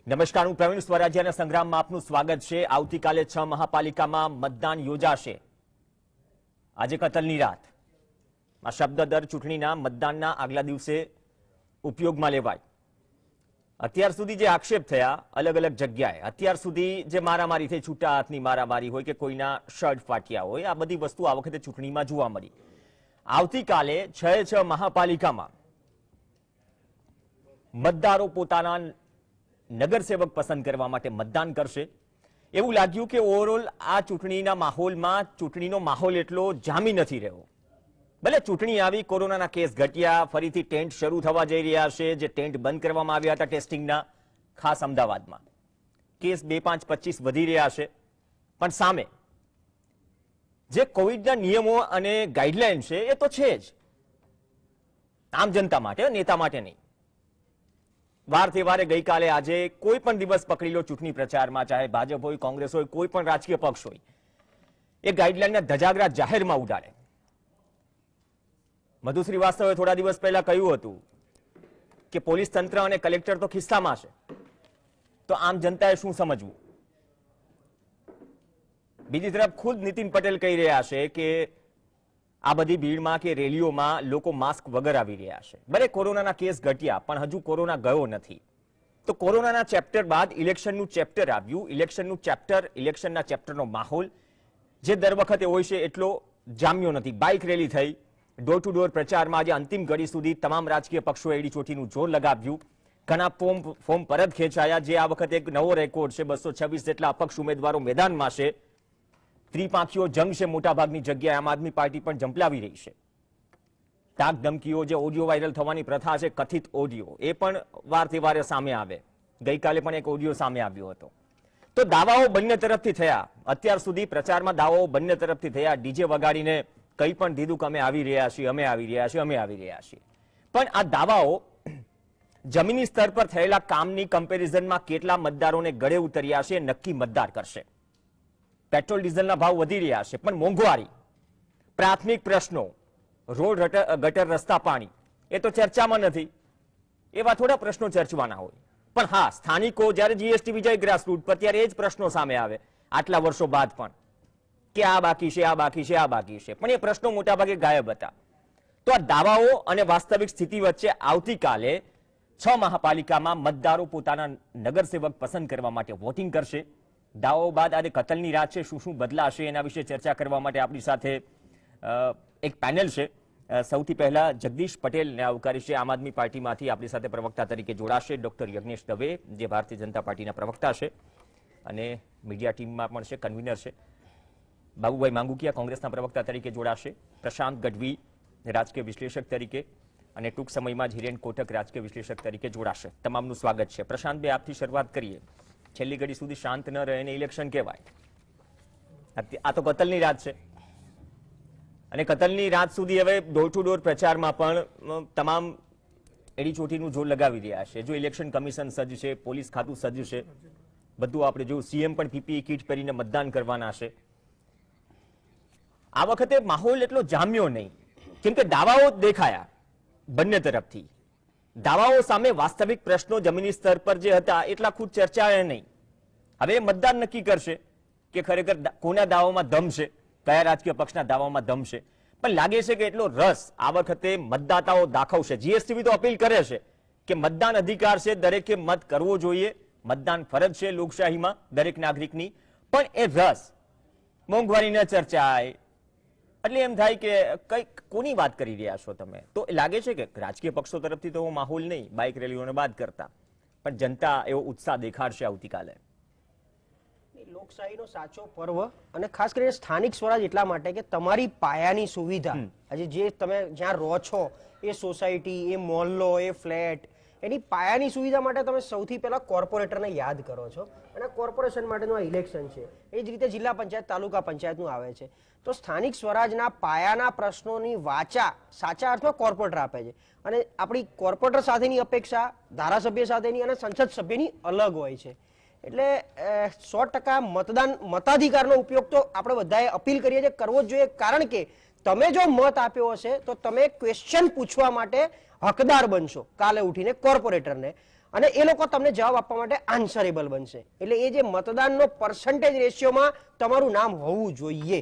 નમસ્કાર, હું પ્રવીણ સ્વરાજ્યના સંગ્રામમાં આપનું સ્વાગત છે। આવતીકાલે 6 મહાપાલિકામાં મતદાન યોજાશે। આજે કતલની રાત। આ શબ્દ દર ચૂંટણીના મતદાનના આગલા દિવસે ઉપયોગમાં લેવાય। અત્યાર સુધી જે આક્ષેપ થયા અલગ અલગ જગ્યાએ, અત્યાર સુધી જે મારામારી થઈ, છૂટા હાથની મારામારી હોય કે કોઈના શર્ટ ફાટ્યા હોય, આ બધી વસ્તુ આ વખતે ચૂંટણીમાં જોવા મળી। આવતીકાલે 6 મહાપાલિકામાં મતદારો પોતાના નગરસેવક પસંદ કરવા માટે મતદાન કરશે। એવું લાગ્યું કે ઓવરઓલ આ ચૂંટણીના માહોલમાં ચૂંટણીનો માહોલ એટલો જામી નથી રહ્યો। ભલે ચૂંટણી આવી, કોરોનાના કેસ ઘટ્યા, ફરીથી ટેન્ટ શરૂ થવા જઈ રહ્યા છે। જે ટેન્ટ બંધ કરવામાં આવ્યા હતા ટેસ્ટિંગના, ખાસ અમદાવાદમાં કેસ 2, 5, 25 વધી રહ્યા છે। પણ સામે જે કોવિડના નિયમો અને ગાઈડલાઈન છે એ તો છે જ, આમ જનતા માટે, નેતા માટે નહીં। વાર તહેવારે ગઈકાલે આજે કોઈ પણ દિવસ પકડી લો ચૂંટણી પ્રચારમાં, ચાહે ભાજપ હોય, કોંગ્રેસ હોય, કોઈ પણ રાજકીય પક્ષ હોય, એ ગાઈડલાઈનના ધજાગરા જાહેરમાં ઉડાડે। મધુ શ્રીવાસ્તવે થોડા દિવસ પહેલા કહ્યું હતું કે પોલીસ તંત્ર અને કલેક્ટર તો ખિસ્સામાં છે, તો આમ જનતાએ શું સમજવું? બીજી તરફ ખુદ નીતિન પટેલ કહી રહ્યા છે કે આ બધી ભીડમાં કે રેલીઓમાં લોકો માસ્ક વગર આવી રહ્યા છે। ભલે કોરોનાના કેસ ઘટ્યા, પણ હજુ કોરોના ગયો નથી। તો કોરોનાના ચેપ્ટર બાદ ઇલેક્શનનું ચેપ્ટર આવ્યું। ઇલેક્શનના ચેપ્ટરનો માહોલ જે દર વખતે હોય છે એટલો જામ્યો નથી। બાઇક રેલી થઈ, ડોર ટુ ડોર પ્રચારમાં આજે અંતિમ ઘડી સુધી તમામ રાજકીય પક્ષોએ એડીચોટીનું જોર લગાવ્યું। ઘણા ફોર્મ પરત ખેંચાયા, જે આ વખતે એક નવો રેકોર્ડ છે। 226 જેટલા અપક્ષ ઉમેદવારો મેદાનમાં છે। ત્રિપાંખીઓ જંગ છે, મોટાભાગની જગ્યાએ આમ આદમી પાર્ટી પણ ઝંપલાવી રહી છે। તાક ધમકીઓ, જે ઓડિયો વાયરલ થવાની પ્રથા છે, કથિત ઓડિયો, એ પણ વાર તહેવારે સામે આવે। ગઈકાલે પણ એક ઓડિયો સામે આવ્યો હતો। તો દાવાઓ બંને તરફથી થયા। અત્યાર સુધી પ્રચારમાં દાવાઓ બંને તરફથી થયા। ડીજે વગાડીને કંઈ પણ દીધું કે અમે આવી રહ્યા છીએ, અમે આવી રહ્યા છીએ, અમે આવી રહ્યા છીએ। પણ આ દાવાઓ જમીની સ્તર પર થયેલા કામની કમ્પેરિઝનમાં કેટલા મતદારોને ગળે ઉતર્યા છે એ નક્કી મતદાર કરશે। પેટ્રોલ ડીઝલના ભાવ વધી રહ્યા છે, પણ મોંઘવારી, પ્રાથમિક પ્રશ્નો, રોડ, ગટર, રસ્તા, પાણી, એ તો ચર્ચામાં નથી। એવા થોડા પ્રશ્નો ચર્ચવાના હોય। પણ હા, સ્થાનિકો જ્યારે જીએસટી વિજય ગ્રાસરૂટ પર, ત્યારે એ જ પ્રશ્નો સામે આવે આટલા વર્ષો બાદ પણ, કે આ બાકી છે, આ બાકી છે, આ બાકી છે, પણ એ પ્રશ્નો મોટાભાગે ગાયબ હતા। તો આ દાવાઓ અને વાસ્તવિક સ્થિતિ વચ્ચે આવતીકાલે 6 મહાપાલિકામાં મતદારો પોતાના નગરસેવક પસંદ કરવા માટે વોટિંગ કરશે। દાવાઓ બાદ આજે કતલની રાત છે, શું શું બદલાશે એના વિશે ચર્ચા કરવા માટે આપણી સાથે એક પેનલ છે। સૌથી પહેલા જગદીશ પટેલને આવકારી છે, આમ આદમી પાર્ટીમાંથી આપણી સાથે પ્રવક્તા તરીકે જોડાશે ડોક્ટર યજ્ઞેશ દવે, જે ભારતીય જનતા પાર્ટીના પ્રવક્તા છે અને મીડિયા ટીમમાં પણ છે, કન્વીનર છે। બાબુભાઈ માંગુકિયા કોંગ્રેસના પ્રવક્તા તરીકે જોડાશે। પ્રશાંત ગઢવી રાજકીય વિશ્લેષક તરીકે, અને ટૂંક સમયમાં જ હિરેન કોટક રાજકીય વિશ્લેષક તરીકે જોડાશે। તમામનું સ્વાગત છે। પ્રશાંતભાઈ, આપથી શરૂઆત કરીએ। છેલ્લી ઘડી સુધી શાંત ન રહે ને ઇલેક્શન કહેવાય। આ તો કતલની રાત છે, અને કતલની રાત સુધી હવે ડોર ટુ ડોર પ્રચારમાં પણ તમામ એડીચોટીનું જોર લગાવી રહ્યા છે। જો ઇલેક્શન કમિશન સજ્જ છે, પોલીસ ખાતું સજ્જ છે, બધું આપણે જોયું। સીએમ પણ પીપીઈ કિટ પહેરીને મતદાન કરવાના છે। આ વખતે માહોલ એટલો જામ્યો નહીં, કેમ કે દાવાઓ દેખાયા બંને તરફથી। દાવાઓ સામે વાસ્તવિક પ્રશ્નો જમીની સ્તર પર જે હતા એટલા ખુદ ચર્ચાએ નહીં। હવે મતદાન નક્કી કરશે કે ખરેખર કોના દાવામાં દમ છે, કયા રાજકીય પક્ષના દાવામાં દમ છે। પણ લાગે છે કે એટલો રસ આ વખતે મતદાતાઓ દાખવશે। જીએસટીવી તો અપીલ કરે છે કે મતદાન અધિકાર છે, દરેકે મત કરવો જોઈએ, મતદાન ફરજ છે લોકશાહીમાં દરેક નાગરિકની। પણ એ રસ મોંઘવારી ન ચર્ચાય એટલે એમ થાય કે કઈક કોની વાત કરી રહ્યા છો તમે? તો લાગે છે કે રાજકીય પક્ષો તરફથી તો માહોલ નહીં, બાઇક રેલીઓને બાદ કરતા, પણ જનતા એવો ઉત્સાહ દેખાડશે આવતીકાલે। લોકશાહીનો સાચો પર્વ, અને ખાસ કરીને સ્થાનિક સ્વરાજ એટલા માટે કે તમારી પાયાની સુવિધા, આજે જે તમે જ્યાં રહો છો એ સોસાયટી, એ મોહલ્લો, એ ફ્લેટ, એની પાયાની સુવિધા માટે તમે સૌથી પહેલા કોર્પોરેટરને યાદ કરો છો, અને કોર્પોરેશન માટેનું આ ઇલેક્શન છે। એ જ રીતે જિલ્લા પંચાયત, તાલુકા પંચાયતનું આવે છે। તો સ્થાનિક સ્વરાજના પાયાના પ્રશ્નોની વાચા સાચા અર્થમાં કોર્પોરેટર આપે છે, અને આપણી કોર્પોરેટર સાથેની અપેક્ષા ધારાસભ્ય સાથેની અને સંસદ સભ્યની અલગ હોય છે। એટલે 100% મતાધિકારનો ઉપયોગ તો આપણે બધાએ અપીલ કરીએ છીએ કરવો જ જોઈએ। કારણ કે તમે જો મત આપ્યો હશે તો તમે ક્વેશ્ચન પૂછવા માટે હકદાર બનશો કાલે ઉઠીને કોર્પોરેટરને। અને એ લોકો તમને જવાબ આપવા માટે આન્સરેબલ બનશે. એટલે એ જે મતદાનનો પર્સન્ટેજ રેશિયોમાં તમારું નામ હોવું જોઈએ.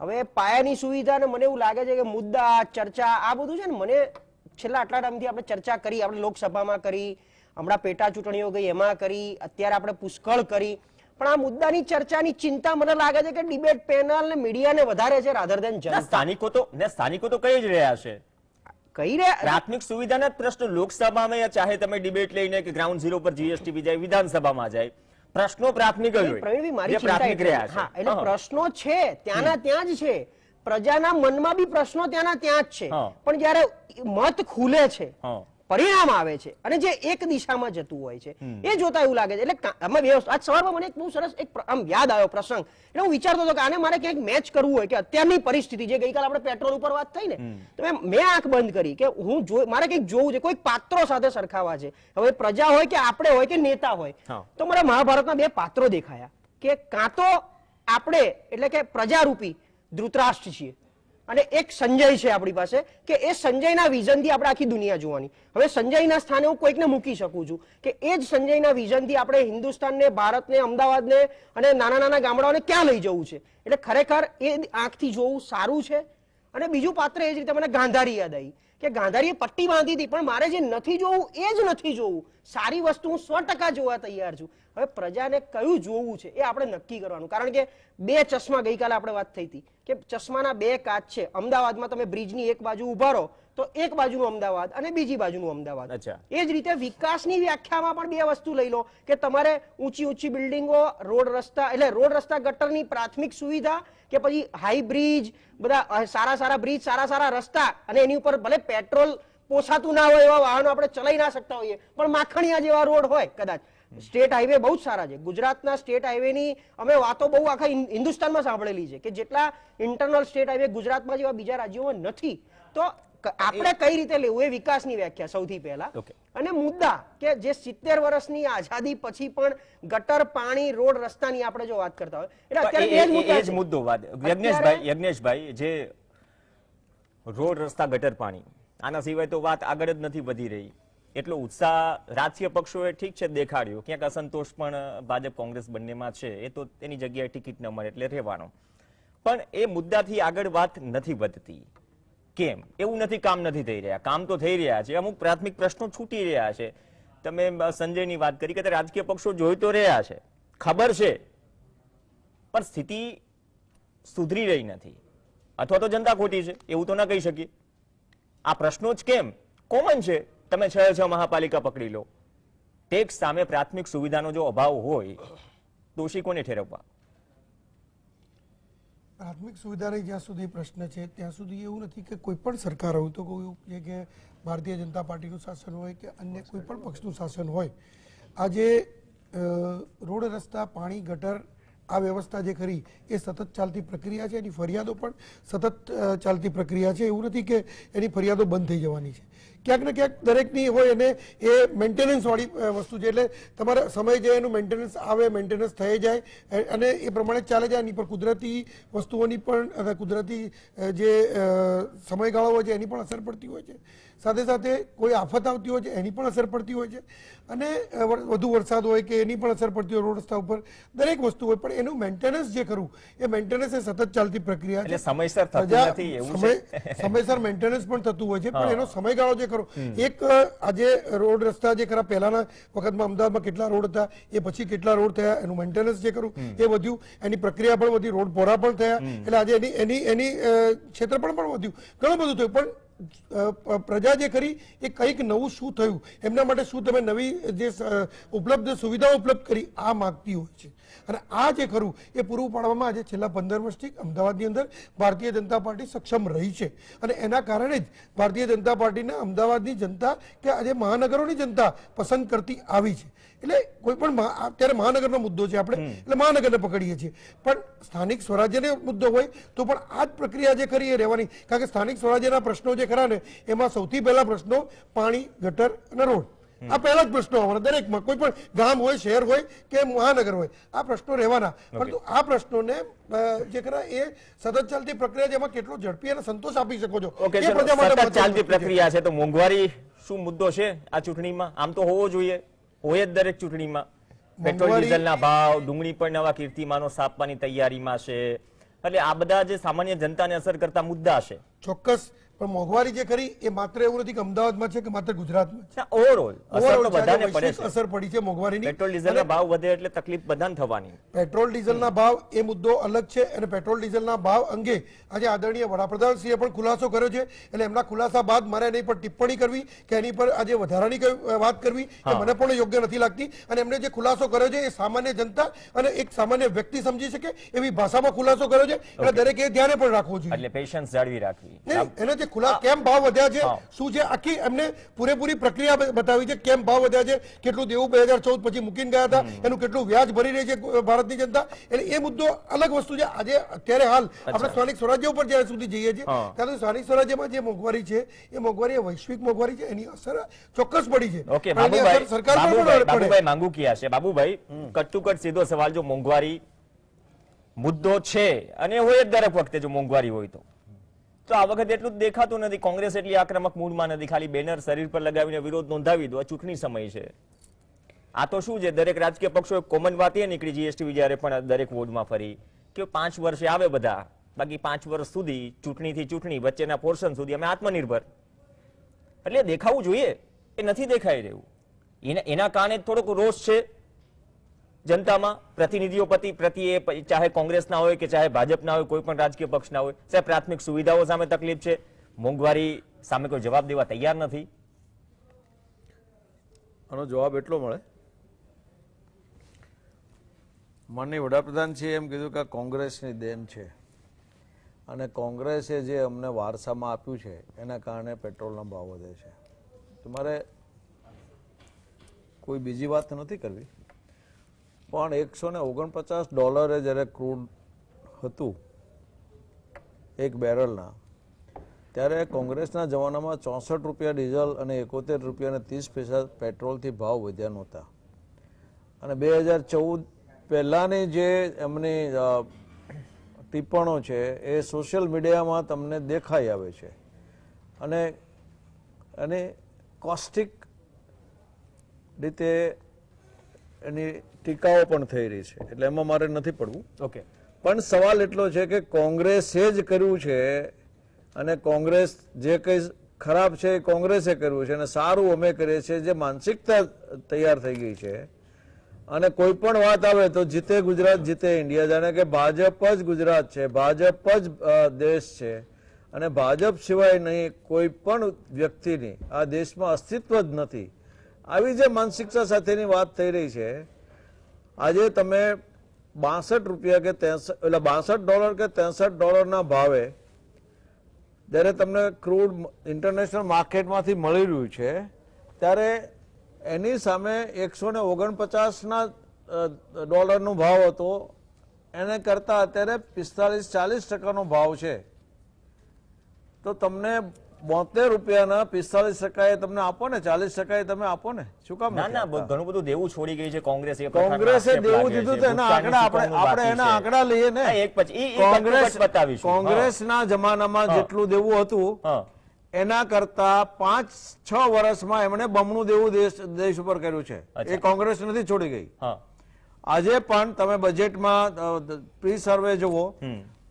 હવે પાયાની સુવિધા ને મને એવું લાગે છે કે મુદ્દા ચર્ચા આ બધું છે ને, મને છેલ્લા આટલા ટાઈમથી આપણે ચર્ચા કરી, આપણે લોકસભામાં કરી, હમણાં પેટા ચૂંટણીઓ ગઈ એમાં કરી, અત્યારે આપણે પુષ્કળ કરી, પણ આ મુદ્દાની ચર્ચાની ચિંતા મને લાગે છે કે ડિબેટ પેનલ ને મીડિયાને વધારે છે રાધર દેન જનતા. સ્થાનિકો તો કહી જ રહ્યા છે કહી રહ્યા પ્રાથમિક સુવિધાના જ પ્રશ્નો લોકસભામાં, ચાહે તમે ડિબેટ લઈને કે ગ્રાઉન્ડ ઝીરો પર જીએસટી જાય, વિધાનસભામાં જાય, પ્રશ્નો પ્રાથમિક જ હોય. પ્રવીણભાઈ, મારી જે ચિંતા પ્રાથમિક રહ્યા છે. હા, એટલે પ્રશ્નો છે ત્યાંના ત્યાં જ છે, પ્રજાના મનમાં બી પ્રશ્નો ત્યાંના ત્યાં જ છે, પણ જ્યારે મત ખુલે છે, પરિણામ આવે છે અને જે એક દિશામાં જતું હોય છે એ જોતા એવું લાગે છે. એટલે અમે આજ સવારમાં મને એક બહુ સરસ એક આમ યાદ આવ્યો પ્રસંગ. એટલે હું વિચારતો હતો કે આને મારે ક્યાંક મેચ કરવું હોય કે અત્યારની પરિસ્થિતિ, જે ગઈકાલે આપણે પેટ્રોલ ઉપર વાત થઈ ને, તો મેં આંખ બંધ કરી કે મારે કંઈક જોવું છે, કોઈક પાત્રો સાથે સરખાવા છે. હવે પ્રજા હોય કે આપણે હોય કે નેતા હોય, તો મને મહાભારતના બે પાત્રો દેખાયા કે કાં તો આપણે એટલે કે પ્રજારૂપી ધૃતરાષ્ટ્ર છીએ અને એક સંજય છે આપણી પાસે, કે એ સંજયના વિઝનથી આપણે આખી દુનિયા જોવાની. હવે સંજયના સ્થાને હું કોઈકને મૂકી શકું છું કે એ જ સંજયના વિઝનથી આપણે હિન્દુસ્તાનને, ભારતને, અમદાવાદને અને નાના નાના ગામડાઓને ક્યાં લઈ જવું છે. એટલે ખરેખર એ આંખથી જોવું સારું છે. અને બીજું પાત્ર એ જ રીતે મને ગાંધારી યાદ આવી કે ગાંધારીએ પટ્ટી બાંધી હતી, પણ મારે જે નથી જોવું એ જ નથી જોવું. સારી વસ્તુ હું 100% જોવા તૈયાર છું. હવે પ્રજાને કયું જોવું છે એ આપણે નક્કી કરવાનું. કારણ કે બે ચશ્મા, ગઈકાલે આપણે વાત થઈ હતી કે ચશ્માના બે કાચ છે. અમદાવાદમાં તમે બ્રિજની એક બાજુ ઉભા રહો તો એક બાજુનું અમદાવાદ અને બીજી બાજુનું અમદાવાદ. એ જ રીતે વિકાસની વ્યાખ્યામાં પણ બે વસ્તુ લઈ લો કે તમારે ઊંચી ઊંચી બિલ્ડિંગો, રોડ રસ્તા, એટલે રોડ રસ્તા ગટરની પ્રાથમિક સુવિધા કે પછી હાઈ બ્રિજ, બધા સારા સારા બ્રિજ, સારા સારા રસ્તા, અને એની ઉપર ભલે પેટ્રોલ પોસાતું ના હોય એવા વાહનો આપણે ચલાવી ના શકતા હોઈએ, પણ માખણીયા જેવા રોડ હોય કદાચ. સ્ટેટ હાઈવે બહુ જ સારા છે. ગુજરાતના સ્ટેટ હાઈવેની અમે વાતો બહુ આખા હિન્દુસ્તાનમાં સાંભળેલી છે કે જેટલા ઇન્ટરનલ સ્ટેટ હાઈવે ગુજરાતમાં જેવા બીજા રાજ્યોમાં નથી. તો આપણે કઈ રીતે લેવું એ વિકાસની વ્યાખ્યા સૌથી પહેલા. અને મુદ્દા કે જે 70 વર્ષની આઝાદી પછી પણ ગટર, પાણી, રોડ, રસ્તાની આપણે જો વાત કરતા હોય, એટલે અત્યારે એ જ મુદ્દો વાત. યજ્ઞેશભાઈ, જે રોડ, રસ્તા, ગટર, પાણી, આના સિવાય તો વાત આગળ જ નથી વધી રહી. એટલો ઉત્સાહ રાજકીય પક્ષોએ ઠીક છે દેખાડ્યો, ક્યાંક અસંતોષ પણ ભાજપ કોંગ્રેસ બંનેમાં છે, એ તો તેની જગ્યાએ ટિકિટ ન મળે એટલે રહેવાનો. પણ એ મુદ્દાથી આગળ વાત નથી વધતી. કેમ? એવું નથી કામ નથી થઈ રહ્યા, કામ તો થઈ રહ્યા છે. અમુક પ્રાથમિક પ્રશ્નો છૂટી રહ્યા છે. તમે સંજયની વાત કરી કે રાજકીય પક્ષો જોઈ તો રહ્યા છે, ખબર છે, પણ સ્થિતિ સુધરી રહી નથી, અથવા તો જનતા ખોટી છે એવું તો ના કહી શકીએ. આ પ્રશ્નો જ કેમ કોમન છે. તમે 6 મહાપાલિકા પકડી લો, ટેક્સ સામે પ્રાથમિક સુવિધાનો જો અભાવ હોય, દોષી કોને ઠેરવવા? પ્રાથમિક સુવિધાની જ્યાં સુધી પ્રશ્ન છે ત્યાં સુધી એવું નથી કે કોઈ પણ સરકાર હોય તો કોઈ કે ભારતીય જનતા પાર્ટીનું શાસન હોય કે અન્ય કોઈ પણ પક્ષનું શાસન હોય, આજે રોડ, રસ્તા, પાણી, ગટર, આ વ્યવસ્થા જે ખરી એ સતત ચાલતી પ્રક્રિયા છે. એની ફરિયાદો પણ સતત ચાલતી પ્રક્રિયા છે. એવું નથી કે એની ફરિયાદો બંધ થઈ જવાની છે. ક્યાંક ને ક્યાંક દરેકની હોય અને એ મેન્ટેનન્સ વાળી વસ્તુ છે. એટલે તમારે સમય જાય એનું મેન્ટેનન્સ આવે, મેન્ટેનન્સ થઈ જાય અને એ પ્રમાણે ચાલે જાય. એની પર કુદરતી વસ્તુઓની પણ, કુદરતી જે સમયગાળો હોય છે એની પણ અસર પડતી હોય છે. સાથે સાથે કોઈ આફત આવતી હોય છે એની પણ અસર પડતી હોય છે, અને વધુ વરસાદ હોય કે એની પણ અસર પડતી હોય રોડ રસ્તા ઉપર, દરેક વસ્તુ હોય. પણ એનું મેન્ટેનન્સ જે કરવું એ મેન્ટેનન્સ એ સતત ચાલતી પ્રક્રિયા છે. સમયસર મેન્ટેનન્સ પણ થતું હોય છે, પણ એનો સમયગાળો જે ખરો, એક આજે રોડ રસ્તા જે ખરા પહેલાના વખતમાં અમદાવાદમાં કેટલા રોડ હતા, એ પછી કેટલા રોડ થયા, એનું મેન્ટેનન્સ જે કરવું એ વધ્યું, એની પ્રક્રિયા પણ વધી, રોડ પહોળા પણ થયા, એટલે આજે એની ક્ષેત્રફળ પણ વધ્યું, ઘણું બધું થયું. પણ પ્રજા જે ખરી એ કંઈક નવું શું થયું, એમના માટે શું તમે નવી જે ઉપલબ્ધ સુવિધાઓ ઉપલબ્ધ કરી આ માગતી હોય છે. અને આ જે ખરું એ પૂરું પાડવામાં આજે છેલ્લા 15 વર્ષથી અમદાવાદની અંદર ભારતીય જનતા પાર્ટી સક્ષમ રહી છે. અને એના કારણે જ ભારતીય જનતા પાર્ટીને અમદાવાદની જનતા કે આજે મહાનગરોની જનતા પસંદ કરતી આવી છે. એટલે કોઈ પણ અત્યારે મહાનગરનો મુદ્દો છે આપણે, એટલે મહાનગરને પકડીએ છીએ, પણ સ્થાનિક સ્વરાજ્યનો મુદ્દો હોય તો પણ આ જ પ્રક્રિયા જે ખરી એ રહેવાની. કારણ કે સ્થાનિક સ્વરાજ્યના પ્રશ્નો જે ખરા ને એમાં સૌથી પહેલા પ્રશ્નો પાણી, ગટર અને રોડ, આ પહેલા જ પ્રશ્નો આવવાના દરેકમાં. કોઈ પણ ગામ હોય, શહેર હોય કે મહાનગર હોય, આ પ્રશ્નો રહેવાના. પરંતુ આ પ્રશ્નોને જે ખરા એ સતત ચાલતી પ્રક્રિયા, જેમાં કેટલો ઝડપી અને સંતોષ આપી શકો છો એ પ્રજા માટે ચાલતી પ્રક્રિયા છે. તો મોંઘવારી શું મુદ્દો છે આ ચૂંટણીમાં? આમ તો હોવો જોઈએ, હોય જ દરેક ચૂંટણીમાં. પેટ્રોલ મોંઘવારી- ડીઝલના ભાવ, ડુંગળી પણ નવા કીર્તિમાનો સ્થાપવાની તૈયારીમાં છે. એટલે આ બધા જે સામાન્ય જનતાને અસર કરતા મુદ્દા છે. ચોક્કસ. પણ મોંઘવારી જે કરી એ માત્ર એવું નથી કે અમદાવાદમાં છે કે માત્ર ગુજરાતમાં છે. ઓવરઓલ અસર તો Overall છે, બધાને આજે પડે વૈશ્વિક છે. અસર પડી છે મોંઘવારીની. પેટ્રોલ ડીઝલના ભાવ વધે એટલે તકલીફ બધાને થવાની. પેટ્રોલ ડીઝલના ભાવ એ મુદ્દો અલગ છે અને પેટ્રોલ ડીઝલના ભાવ અંગે આજે આદરણીય વડાપ્રધાનશ્રીએ પણ ખુલાસો કર્યો છે. એટલે એમના ખુલાસા બાદ મારે એની પર ટિપ્પણી કરવી કે એની પર આજે વધારાની વાત કરવી કે મને પણ યોગ્ય નથી લાગતી. અને એમણે જે ખુલાસો કર્યો છે એ સામાન્ય જનતા અને એક સામાન્ય વ્યક્તિ સમજી શકે એવી ભાષામાં ખુલાસો કર્યો છે. એટલે દરેકે ધ્યાને પણ રાખવું જોઈએ. એટલે પેશન્સ જાળવી રાખવી. નહીં, એને જે કેમ ભાવ વધ્યા છે, શું છે, આખી એમને પૂરેપૂરી પ્રક્રિયા બતાવી છે. કેમ ભાવ વધ્યા છે, કેટલું દેવું 2014 પછી મૂકીને ગયા હતા, એનું કેટલું વ્યાજ ભરી રહી છે ભારતની જનતા. એટલે એ મુદ્દો અલગ વસ્તુ છે. આજે અત્યારે હાલ આપણે સ્થાનિક સ્વરાજ્ય ઉપર જ્યાં સુધી જઈએ છીએ ત્યારે સ્થાનિક સ્વરાજ્યમાં જે મોંઘવારી છે એ મોંઘવારી એ વૈશ્વિક મોંઘવારી છે. એની અસર ચોક્કસ પડી છે. ઓકે, પણ એની અસર સરકાર પર પણ પડે. બાબુભાઈ માંગુકિયા છે. બાબુભાઈ, કટ ટુ કટ સીધો સવાલ, જો મોંઘવારી મુદ્દો છે અને હોય જ દરેક વખતે જો મોંઘવારી હોય તો આ વખતે એટલું જ દેખાતું નથી. કોંગ્રેસ એટલી આક્રમક મૂડમાં નથી. ખાલી બેનર શરીર પર લગાવીને વિરોધ નોંધાવી દો, આ ચૂંટણી સમય છે. આ તો શું છે, દરેક રાજકીય પક્ષો કોમન વાત એ નીકળી જીએસટી જયારે પણ દરેક વોર્ડમાં ફરી કે 5 વર્ષે આવે બધા, બાકી 5 વર્ષ સુધી ચૂંટણીથી ચૂંટણી વચ્ચેના પોર્શન સુધી અમે આત્મનિર્ભર. એટલે દેખાવું જોઈએ, એ નથી દેખાઈ રહ્યું. એના કારણે થોડોક રોષ છે જનતામાં, પ્રતિનિધિઓ પ્રત્યે, ચાહે કોંગ્રેસના હોય કે ચાહે ભાજપના હોય, કોઈ પણ રાજકીય પક્ષના હોય. સાહેબ, પ્રાથમિક સુવિધાઓ સામે તકલીફ છે, મોંઘવારી સામે કોઈ જવાબ દેવા તૈયાર નથી. આનો જવાબ એટલો મળે, માનનીય વડાપ્રધાન છે એમ કીધું કે કોંગ્રેસની દેન છે અને કોંગ્રેસે જે અમને વારસામાં આપ્યું છે એના કારણે પેટ્રોલના ભાવ વધે છે. તમારે કોઈ બીજી વાત નથી કરવી, પણ $149 જ્યારે ક્રૂડ હતું એક બેરલના, ત્યારે કોંગ્રેસના જમાનામાં ₹64 ડીઝલ અને ₹71.30 પેટ્રોલથી ભાવ વધ્યા નહોતા. અને 2014 પહેલાની જે એમની ટિપ્પણો છે એ સોશિયલ મીડિયામાં તમને દેખાઈ આવે છે અને કોસ્ટિક રીતે એની ટીકાઓ પણ થઈ રહી છે. એટલે એમાં મારે નથી પડવું. ઓકે, પણ સવાલ એટલો છે કે કોંગ્રેસે જ કર્યું છે અને કોંગ્રેસ જે કંઈ ખરાબ છે એ કોંગ્રેસે કર્યું છે અને સારું અમે કરીએ છીએ, જે માનસિકતા તૈયાર થઈ ગઈ છે. અને કોઈ પણ વાત આવે તો જીતે ગુજરાત જીતે ઇન્ડિયા, જાણે કે ભાજપ જ ગુજરાત છે, ભાજપ જ દેશ છે અને ભાજપ સિવાય નહીં કોઈ પણ વ્યક્તિની આ દેશમાં અસ્તિત્વ જ નથી. આવી જે માનસિકતા સાથેની વાત થઈ રહી છે, આજે તમે $62 કે $63 કે $63 ભાવે જ્યારે તમને ક્રૂડ ઇન્ટરનેશનલ માર્કેટમાંથી મળી રહ્યું છે, ત્યારે એની સામે $149 ભાવ હતો, એને કરતા અત્યારે 45-40% ભાવ છે. તો તમને ₹72 45% તમને આપો ને, 40% તમે આપો ને, શું કામ ના નથી ના, આપતા? ઘણું બધું દેવું છોડી ગઈ છે કોંગ્રેસ. એ કોંગ્રેસે દેવું દીધું તો એના આંકડા આપણે એના આંકડા લઈએ ને. કોંગ્રેસના જમાનામાં જેટલું દેવું હતું એના કરતા 5-6 વર્ષમાં એમણે બમણું દેવું દેશ ઉપર કર્યું છે. એ કોંગ્રેસ નથી છોડી ગઈ. આજે પણ તમે બજેટમાં પ્રી સર્વે જુઓ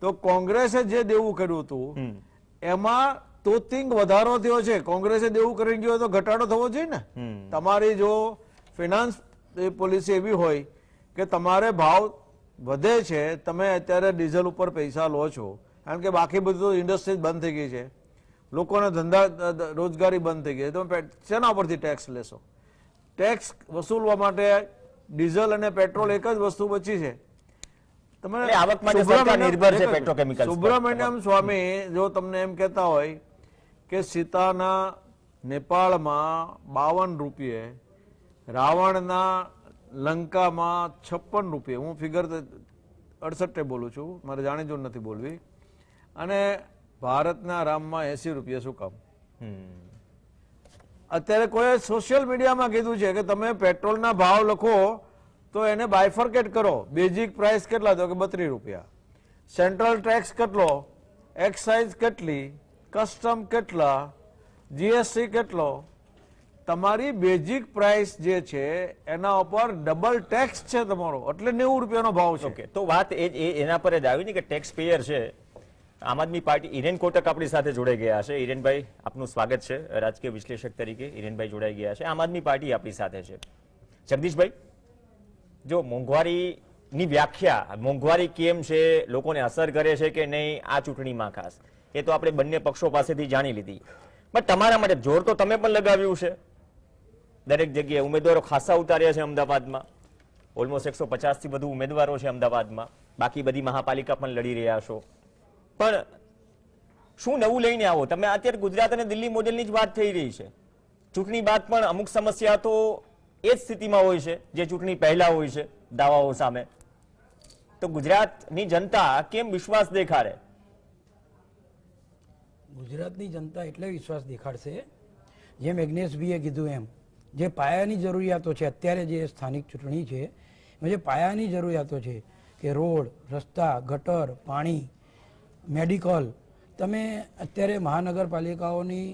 તો કોંગ્રેસે જે દેવું કર્યું હતું એમાં તોતિંગ વધારો થયો છે. કોંગ્રેસે દેવું કરી ગયો તો ઘટાડો થવો જોઈએ ને. તમારી જો ફિનાન્સ પોલિસી એવી હોય કે તમારે ભાવ વધે છે, તમે અત્યારે ડીઝલ ઉપર પૈસા લો છો, કારણ કે બાકી બધું ઇન્ડસ્ટ્રી બંધ થઈ ગઈ છે, લોકોને ધંધા રોજગારી બંધ થઈ ગઈ છે, તમે શેના પરથી ટેક્સ લેશો? ટેક્સ વસૂલવા માટે ડીઝલ અને પેટ્રોલ એક જ વસ્તુ બચી છે. સુબ્રમણ્યમ સ્વામી જો તમને એમ કહેતા હોય કે સીતાના નેપાળમાં ₹52, રાવણના લંકામાં ₹56, હું ફિગર 68 બોલું છું, મારે જાણી જોઈને નથી બોલવી, અને ભારતના રામમાં ₹80 શું કામ? અત્યારે કોઈ સોશિયલ મીડિયામાં કીધું છે કે તમે પેટ્રોલના ભાવ લખો તો એને બાયફર્કેટ કરો. બેઝિક પ્રાઇસ કેટલા? તો કે ₹32. સેન્ટ્રલ ટેક્સ કેટલો? એક્સાઇઝ કેટલી? કસ્ટમ કેટલા? જીએસટી કેટલો? તમારી બેઝિક પ્રાઇસ જે છે એના ઉપર ડબલ ટેક્સ છે તમારો, એટલે 90 રૂપિયાનો ભાવ છે. ઓકે, તો વાત એના પર જ આવી ને કે ટેક્સ પેયર છે. આમ આદમી પાર્ટી, હિરેન કોટક આપણી સાથે જોડાઈ ગયા છે. હિરેનભાઈ, આપનું સ્વાગત છે રાજકીય વિશ્લેષક તરીકે. હિરેનભાઈ જોડાઈ ગયા છે. આમ આદમી પાર્ટી આપણી સાથે છે. જગદીશભાઈ, જો મોંઘવારીની વ્યાખ્યા, મોંઘવારી કેમ છે, લોકોને અસર કરે છે કે નહીં આ ચૂંટણીમાં ખાસ, એ તો આપણે બંને પક્ષો પાસેથી જાણી લીધી. પણ તમારા માટે જોર તો તમે પણ લગાવ્યું છે. દરેક જગ્યાએ ઉમેદવારો ખાસા ઉતાર્યા છે. અમદાવાદમાં ઓલમોસ્ટ 150 થી વધુ ઉમેદવારો છે અમદાવાદમાં. બાકી બધી મહાપાલિકા પણ લડી રહ્યા છો. પણ શું નવું લઈને આવો તમે? અત્યારે ગુજરાત અને દિલ્હી મોડેલની જ વાત થઈ રહી છે. ચૂંટણી બાદ પણ અમુક સમસ્યા તો એ જ સ્થિતિમાં હોય છે જે ચૂંટણી પહેલા હોય છે દાવાઓ સામે. તો ગુજરાતની જનતા કેમ વિશ્વાસ દેખાડે? ગુજરાતની જનતા એટલે વિશ્વાસ દેખાડશે જેમ એગ્નેશભાઈએ કીધું એમ, જે પાયાની જરૂરિયાતો છે અત્યારે જે સ્થાનિક ચૂંટણી છે એમાં જે પાયાની જરૂરિયાતો છે કે રોડ, રસ્તા, ગટર, પાણી, મેડિકલ, તમે અત્યારે મહાનગરપાલિકાઓની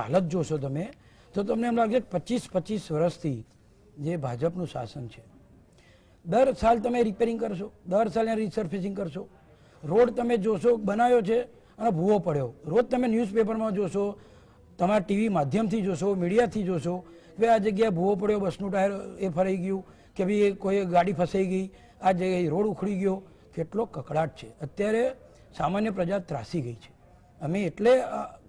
હાલત જોશો તમે તો તમને એમ લાગે 25 વર્ષથી જે ભાજપનું શાસન છે, દર સાલ તમે રિપેરિંગ કરશો, દર સાલ રિસર્ફેસિંગ કરશો. રોડ તમે જોશો બનાવ્યો છે અને ભૂવો પડ્યો. રોજ તમે ન્યૂઝપેપરમાં જોશો, તમારા ટીવી માધ્યમથી જોશો, મીડિયાથી જોશો કે આ જગ્યાએ ભૂવો પડ્યો, બસનું ટાયર એ ફરાઈ ગયું, કે ભાઈ કોઈ ગાડી ફસાઈ ગઈ, આ જગ્યાએ રોડ ઉખડી ગયો. કેટલો કકડાટ છે. અત્યારે સામાન્ય પ્રજા ત્રાસી ગઈ છે. અમે એટલે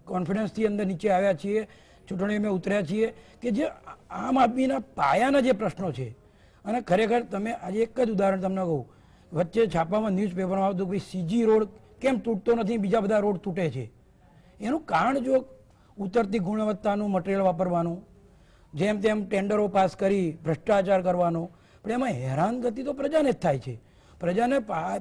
કોન્ફિડન્સથી અંદર નીચે આવ્યા છીએ, ચૂંટણીમાં ઉતર્યા છીએ કે જે આમ આદમીના પાયાના જે પ્રશ્નો છે. અને ખરેખર તમે આજે એક જ ઉદાહરણ તમને કહું, વચ્ચે છાપામાં ન્યૂઝપેપરમાં આવતું કે સીજી રોડ કેમ તૂટતો નથી, બીજા બધા રોડ તૂટે છે. એનું કારણ જો ઉતરતી ગુણવત્તાનું મટીરિયલ વાપરવાનું, જેમ તેમ ટેન્ડરો પાસ કરી ભ્રષ્ટાચાર કરવાનો, પણ એમાં હેરાનગતિ તો પ્રજાને જ થાય છે. પ્રજાને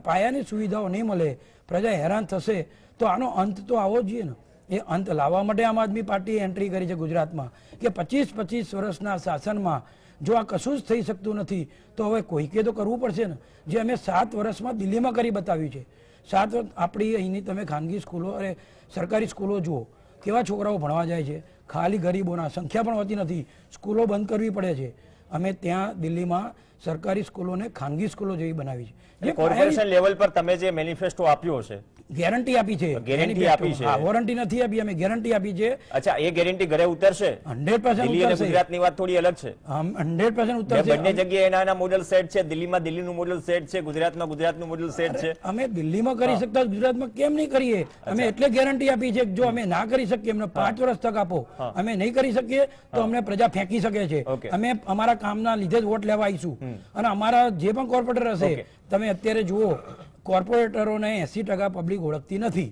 પાયાની સુવિધાઓ નહીં મળે, પ્રજા હેરાન થશે, તો આનો અંત તો આવવો જોઈએ ને. એ અંત લાવવા માટે આમ આદમી પાર્ટીએ એન્ટ્રી કરી છે ગુજરાતમાં કે 25 વર્ષના શાસનમાં જો આ કશું જ થઈ શકતું નથી તો હવે કોઈકે તો કરવું પડશે ને. જે અમે 7 વર્ષમાં દિલ્હીમાં કરી બતાવ્યું છે. 7 વર્ષ આપણી અહીંની તમે ખાનગી સ્કૂલો અને સરકારી સ્કૂલો જુઓ, કેવા છોકરાઓ ભણવા જાય છે. ખાલી ગરીબોના સંખ્યા પણ હોતી નથી, સ્કૂલો બંધ કરવી પડે છે. અમે ત્યાં દિલ્હીમાં સરકારી સ્કૂલોને ખાનગી સ્કૂલો જેવી બનાવી છે. કોર્પોરેશન લેવલ પર તમે જે મેનિફેસ્ટો આપ્યો છે, ગેરંટી આપી છે, ગેરંટી આપી છે, વોરંટી નથી આપી, અમે ગેરંટી આપી છે. અચ્છા, એ ગેરંટી ઘરે ઉતરશે? 100% દિલ્હી અને ગુજરાતની વાત થોડી અલગ છે. 100% ઉતરશે. બંને જગ્યાએ એના મોડેલ સેટ છે. દિલ્હીમાં દિલ્હીનું મોડેલ સેટ છે, ગુજરાતમાં ગુજરાતનું મોડેલ સેટ છે. અમે દિલ્હીમાં કરી શકતા ગુજરાતમાં કેમ નહીં કરીએ? અમે એટલે ગેરંટી આપી છે જો અમે ના કરી શકીએ અમને 5 વર્ષ તક આપો, અમે નહીં કરી શકીએ તો અમને પ્રજા ફેંકી શકે છે. અમે અમારા કામના લીધે જ વોટ લેવા આવીશું. અને અમારા જે પણ કોર્પોરેટર હશે, તમે અત્યારે જુઓ કોર્પોરેટરોને 80% પબ્લિક ઓળખતી નથી,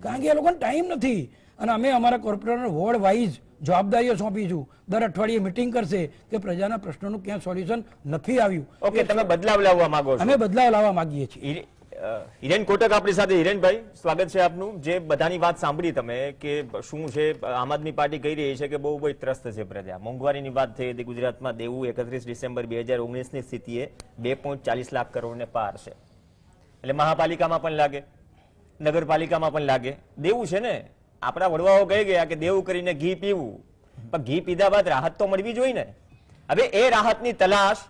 કારણ કે એ લોકોને ટાઈમ નથી. અને અમે અમારા કોર્પોરેટરને વોર્ડ વાઇઝ જવાબદારીઓ સોંપીશું. દર અઠવાડિયે મિટિંગ કરશે કે પ્રજાના પ્રશ્નોનું ક્યાં સોલ્યુશન નથી આવ્યું. ઓકે, તમે બદલાવ લાવવા માંગો છો? અમે બદલાવ લાવવા માંગીએ છીએ. હિરેન કોટક આપણી સાથે. હિરેનભાઈ, સ્વાગત છે આપનું. જે બધાની વાત સાંભળી તમે કે શું છે આમ આદમી પાર્ટી કહી રહી છે કે બહુ ત્રસ્ત છે પ્રજા. મોંઘવારીની વાત થઈ હતી. ગુજરાતમાં દેવું 31 ડિસેમ્બર 2019ની સ્થિતિએ 2.40 લાખ કરોડને પાર છે. એટલે મહાપાલિકામાં પણ લાગે, નગરપાલિકામાં પણ લાગે. દેવું છે ને. આપણા વડવાઓ કહી ગયા કે દેવું કરીને ઘી પીવું, પણ ઘી પીધા બાદ રાહત તો મળવી જોઈએ ને. હવે એ રાહતની તલાશ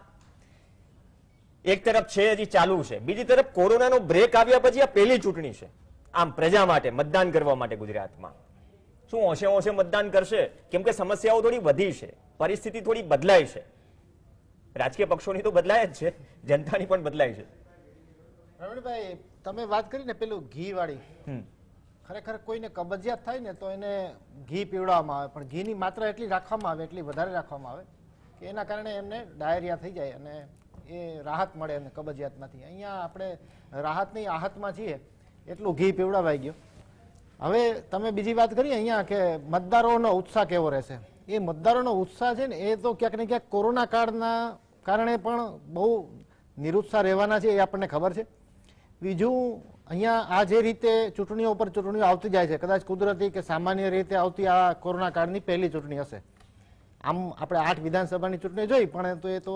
એક તરફ છે, હજી ચાલુ છે. બીજી તરફ કોરોનાનો બ્રેક આવ્યા પછી આ પહેલી ચૂંટણી છે આમ પ્રજા માટે મતદાન કરવા માટે ગુજરાતમાં. શું હોશે હોશે મતદાન કરશે? કેમ કે સમસ્યાઓ થોડી વધી છે, પરિસ્થિતિ થોડી બદલાય છે. રાજકીય પક્ષોની તો બદલાય જ છે, જનતાની પણ બદલાય છે. રમણભાઈ, તમે વાત કરી ને પેલું ઘી વાળી, ખરેખર કોઈને કબજિયાત થાય ને તો એને ઘી પીવડાવવામાં આવે, પણ ઘીની માત્રા એટલી રાખવામાં આવે, એટલી વધારે રાખવામાં આવે કે એના કારણે એમને ડાયરિયા થઈ જાય અને એ રાહત મળે એમને કબજિયાતમાંથી. અહીંયા આપણે રાહતની આહતમાં છીએ એટલું ઘી પીવડાવાઈ ગયો. હવે તમે બીજી વાત કરી અહીંયા કે મતદારોનો ઉત્સાહ કેવો રહેશે. એ મતદારોનો ઉત્સાહ છે ને એ તો ક્યાંક ને ક્યાંક કોરોના કાળના કારણે પણ બહુ નિરુત્સાહ રહેવાના છે, એ આપણને ખબર છે. બીજું, અહીંયા આ જે રીતે ચૂંટણીઓ ઉપર ચૂંટણીઓ આવતી જાય છે, કદાચ કુદરતી કે સામાન્ય રીતે આવતી આ કોરોના કાળની પહેલી ચૂંટણી હશે. આમ આપણે 8 વિધાનસભાની ચૂંટણી જોઈ, પણ તો એ તો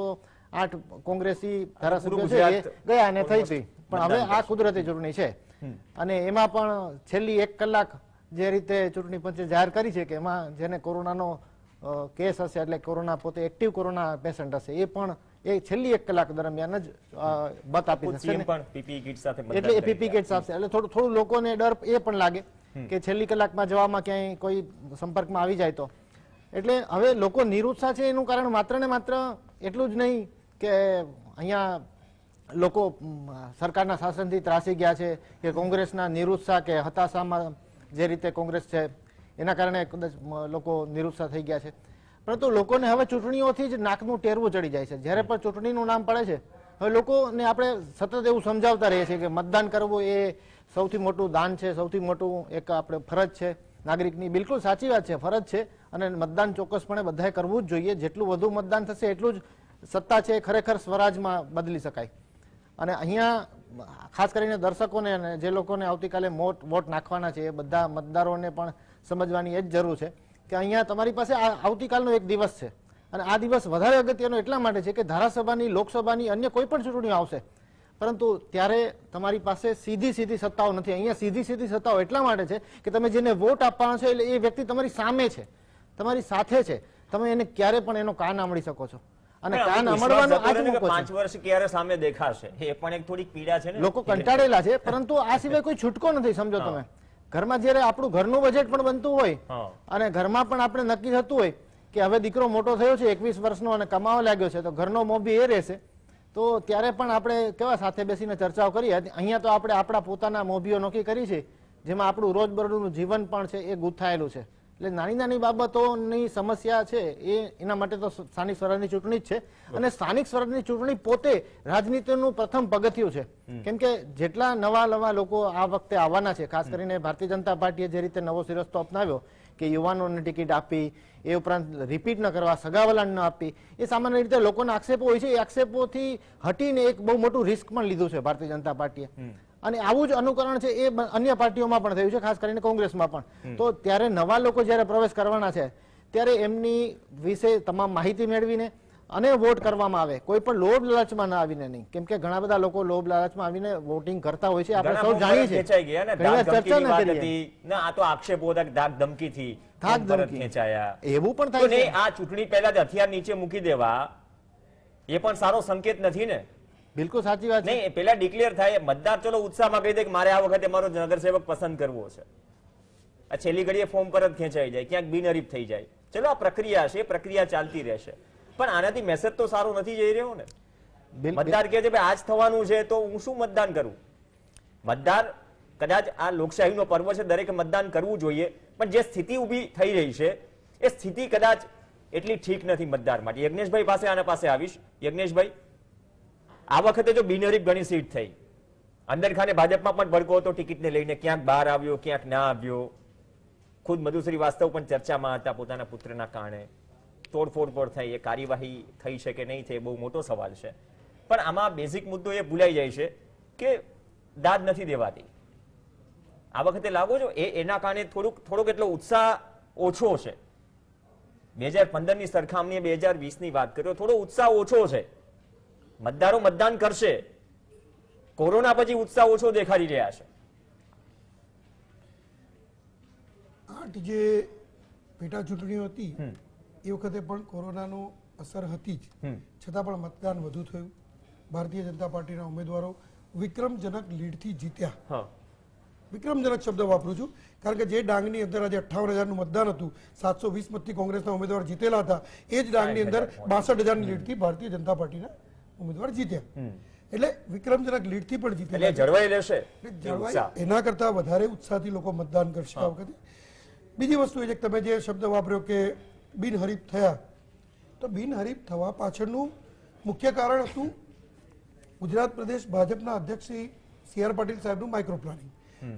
8 કોંગ્રેસી ધારાસભ્યો છે એ ગયા અને થઈ હતી. પણ હવે આ કુદરતી ચૂંટણી છે અને એમાં પણ છેલ્લી 1 કલાક જે રીતે ચૂંટણી પંચે જાહેર કરી છે કે એમાં જેને કોરોનાનો કેસ હશે એટલે કોરોના પોતે એક્ટિવ કોરોના પેશન્ટ હશે એ પણ એ છેલ્લી 1 કલાક દરમિયાન જ મત આપી દેશે સીએમ પણ પીપીઈ કિટ સાથે મતદાન એટલે એ કરી પીપી કિટ્સ આપશે એટલે થોડું લોકોને ડર એ પણ લાગે કે છેલ્લી કલાકમાં જવામાં ક્યાંય કોઈ સંપર્કમાં આવી જાય તો એટલે હવે લોકો નિરુત્સાહ છે એનું કારણ માત્ર ને માત્ર એટલું જ નહીં કે અહીંયા લોકો સરકારના શાસનથી ત્રાસી ગયા છે કે કોંગ્રેસના નિરુત્સાહ કે હતાશામાં જે રીતે કોંગ્રેસ છે એના કારણે કદાચ લોકો નિરુત્સાહ થઈ ગયા છે, પરંતુ લોકોને હવે ચૂંટણીઓથી જ નાકનું ટેરવું ચડી જાય છે. જ્યારે પણ ચૂંટણીનું નામ પડે છે હવે લોકોને આપણે સતત એવું સમજાવતા રહીએ છીએ કે મતદાન કરવું એ સૌથી મોટું દાન છે, સૌથી મોટું એક આપણે ફરજ છે નાગરિકની. બિલકુલ સાચી વાત છે, ફરજ છે અને મતદાન ચોક્કસપણે બધાએ કરવું જ જોઈએ. જેટલું વધુ મતદાન થશે એટલું જ સત્તા છે ખરેખર સ્વરાજમાં બદલી શકાય. અને અહીંયા ખાસ કરીને દર્શકોને અને જે લોકોને આવતીકાલે વોટ નાખવાના છે એ બધા મતદારોને પણ સમજવાની એ જ જરૂર છે કે અહીંયા તમારી પાસે આવતીકાલનો એક દિવસ છે અને આ દિવસ વધારે અગત્યનો એટલા માટે છે કે ધારાસભાની, લોકસભાની, અન્ય કોઈ પણ ચૂંટણીઓ આવશે, પરંતુ ત્યારે તમારી પાસે સીધી સત્તાઓ નથી. અહીંયા સીધી સત્તાઓ એટલા માટે છે કે તમે જેને વોટ આપવાનો છે એટલે એ વ્યક્તિ તમારી સામે છે, તમારી સાથે છે, તમે એને ક્યારે પણ એનો કાન આંબળી શકો છો. અને કાન અમળવાનો આ જ મોકો છે. 5 વર્ષ ક્યારે સામે દેખાશે એ પણ એક થોડીક પીડા છે ને. લોકો કંટાળેલા છે, પરંતુ આ સિવાય કોઈ છૂટકો નથી. સમજો તમે ઘરમાં જયારે આપણું ઘરનું બજેટ પણ બનતું હોય અને ઘરમાં પણ આપણે નક્કી થતું હોય કે હવે દીકરો મોટો થયો છે 21 વર્ષનો અને કમાવા લાગ્યો છે તો ઘરનો મોભી એ રહેશે, તો ત્યારે પણ આપણે કેવા સાથે બેસીને ચર્ચાઓ કરીએ. અહીંયા તો આપણે આપણા પોતાના મોભીઓ નક્કી કરી છે જેમાં આપણું રોજબરોજનું જીવન પણ છે એ ગૂંથાયેલું છે. એટલે નાની બાબતોની સમસ્યા છે એના માટે તો સ્થાનિક સ્વરાજની ચૂંટણી જ છે અને સ્થાનિક સ્વરાજની ચૂંટણી પોતે રાજનીતિનું પ્રથમ પગથિયું છે. કેમ કે જેટલા નવા લોકો આ વખતે આવવાના છે, ખાસ કરીને ભારતીય જનતા પાર્ટીએ જે રીતે નવો સિરસ્તો અપનાવ્યો કે યુવાનોને ટિકિટ આપી, એ ઉપરાંત રિપીટ ન કરવા, સગાવલાને ન આપી, એ સામાન્ય રીતે લોકોના આક્ષેપો હોય છે. એ આક્ષેપોથી હટીને એક બહુ મોટું રિસ્ક પણ લીધું છે ભારતીય જનતા પાર્ટીએ અને આવું જ અનુકરણ છે એ અન્ય પાર્ટીઓમાં પણ થયું છે, ખાસ કરીને કોંગ્રેસમાં પણ. તો ત્યારે નવા લોકો જ્યારે પ્રવેશ કરવાના છે ત્યારે એમની વિશે તમામ માહિતી મેળવીને અને વોટ કરવામાં આવે, કોઈ પણ લોભ લાલચમાં ના આવીને નહીં. કેમ કે ઘણા બધા લોકો લોભ લાલચમાં આવીને વોટિંગ કરતા હોય છે, આપણે સૌ જાણીએ છીએ. ચર્ચા ન કરીએ ના, આ તો આક્ષેપો હતા કે ધાક ધમકીથી ખેંચાયા, એવું પણ થાય છે. આ ચૂંટણી પહેલા જ હથિયાર નીચે મૂકી દેવા એ પણ સારો સંકેત નથી ને. બિલકુલ સાચી વાત છે. નહીં, પેલા ડિક્લેર થાય, મતદાર ચલો ઉત્સાહમાં કહી દે કે મારે આ વખતે મારો નગરસેવક પસંદ કરવો છે, આ છેલ્લી ઘડીએ ફોર્મ પર જ ખેંચાઈ જાય, ક્યાંક બિનહરીફ થઈ જાય. ચલો આ પ્રક્રિયા છે, પ્રક્રિયા ચાલતી રહેશે, પણ આનાથી મેસેજ તો સારો નથી જઈ રહ્યો ને. મતદાર કહે છે ભાઈ આજ થવાનું છે તો હું શું મતદાન કરું? મતદાર કદાચ આ લોકશાહીનો પર્વ છે, દરેકે મતદાન કરવું જોઈએ, પણ જે સ્થિતિ ઊભી થઈ રહી છે એ સ્થિતિ કદાચ એટલી ઠીક નથી મતદાર માટે. યજ્ઞેશભાઈ પાસે આના પાસે આવીશ. યજ્ઞેશભાઈ, આ વખતે જો બિનહરીફ ઘણી સીટ થઈ, અંદર ખાને ભાજપમાં પણ ભડકો હતો ટિકિટને લઈને, ક્યાંક બહાર આવ્યો, ક્યાંક ના આવ્યો. ખુદ મધુ શ્રીવાસ્તવ પણ ચર્ચામાં હતા પોતાના પુત્રના કારણે. તોડફોડ પર થઈ, એ કાર્યવાહી થઈ છે કે નહીં થઈ બહુ મોટો સવાલ છે. પણ આમાં બેઝિક મુદ્દો એ ભૂલાઈ જાય છે કે દાદ નથી દેવાતી. આ વખતે લાગો છો એના કારણે થોડોક એટલો ઉત્સાહ ઓછો છે. 2015ની સરખામણીએ 2020ની વાત કર્યો, થોડો ઉત્સાહ ઓછો છે. મતદારો મતદાન કરશે, કોરોના પછી ઉત્સાહ ઓછો દેખાડી રહ્યા છે. 8 જે પેટા ચૂંટણીઓ હતી એ વખતે પણ કોરોનાનો અસર હતી જ, છતાં પણ મતદાન વધુ થયું. ભારતીય જનતા પાર્ટીના ઉમેદવારો વિક્રમજનક લીડથી જીત્યા. વિક્રમજનક શબ્દ વાપરું છું કારણ કે જે ડાંગની અંદર આજે 58,000નું મતદાન હતું, 720 મતથી કોંગ્રેસના ઉમેદવાર જીતેલા હતા, એ જ ડાંગની અંદર 62,000ની લીડથી ભારતીય જનતા પાર્ટીના ઉમેદવાર જીત્યા. એટલે વિક્રમજનક લીડથી પણ જીતેલા, જળવાઈ રહેશે. એના કરતા વધારે ઉત્સાહથી લોકો મતદાન કરશે આ વખતે. બીજી વસ્તુ એ છે કે તમે જે શબ્દ વાપર્યો કે બિનહરીફ થયા, તો બિનહરીફ થવા પાછળનું મુખ્ય કારણ હતું ગુજરાત પ્રદેશ ભાજપના અધ્યક્ષ શ્રી સી.આર. પાટીલ સાહેબનું માઇક્રો પ્લાનિંગ.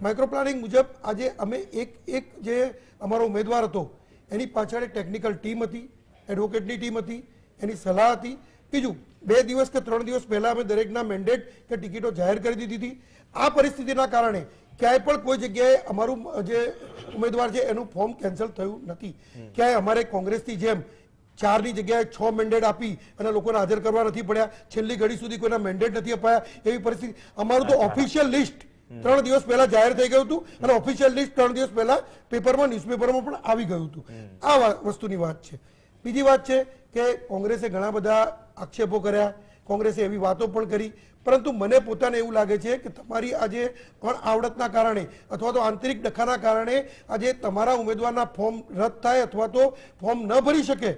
માઇક્રો પ્લાનિંગ મુજબ આજે અમે એક જે અમારો ઉમેદવાર હતો એની પાછળ એક ટેકનિકલ ટીમ હતી, એડવોકેટની ટીમ હતી, એની સલાહ હતી. બીજું 2 દિવસ કે 3 દિવસ પહેલા અમે દરેકના મેન્ડેટ કે ટિકિટો જાહેર કરી દીધી હતી. આ પરિસ્થિતિના કારણે ક્યાંય પણ કોઈ જગ્યાએ અમારું જે ઉમેદવાર છે એનું ફોર્મ કેન્સલ થયું નથી. ક્યાંય અમારે કોંગ્રેસની જેમ 4ની જગ્યાએ 6 મેન્ડેટ આપી અને લોકોને હાજર કરવા નથી પડ્યા, છેલ્લી ઘડી સુધી કોઈના મેન્ડેટ નથી અપાયા, એવી પરિસ્થિતિ. અમારું તો ઓફિશિયલ લિસ્ટ 3 દિવસ પહેલા જાહેર થઈ ગયું હતું અને ઓફિશિયલ લિસ્ટ 3 દિવસ પહેલા પેપરમાં ન્યૂઝપેપરમાં પણ આવી ગયું હતું. આ વસ્તુની વાત છે. બીજી વાત છે કે કોંગ્રેસે ઘણા બધા આક્ષેપો કર્યા, કોંગ્રેસે એવી વાતો પણ કરી, પરંતુ મને પોતાને એવું લાગે છે કે તમારી આજે અણઆવડતના કારણે અથવા તો આંતરિક ડખાના કારણે આજે તમારા ઉમેદવારના ફોર્મ રદ થાય અથવા તો ફોર્મ ન ભરી શકે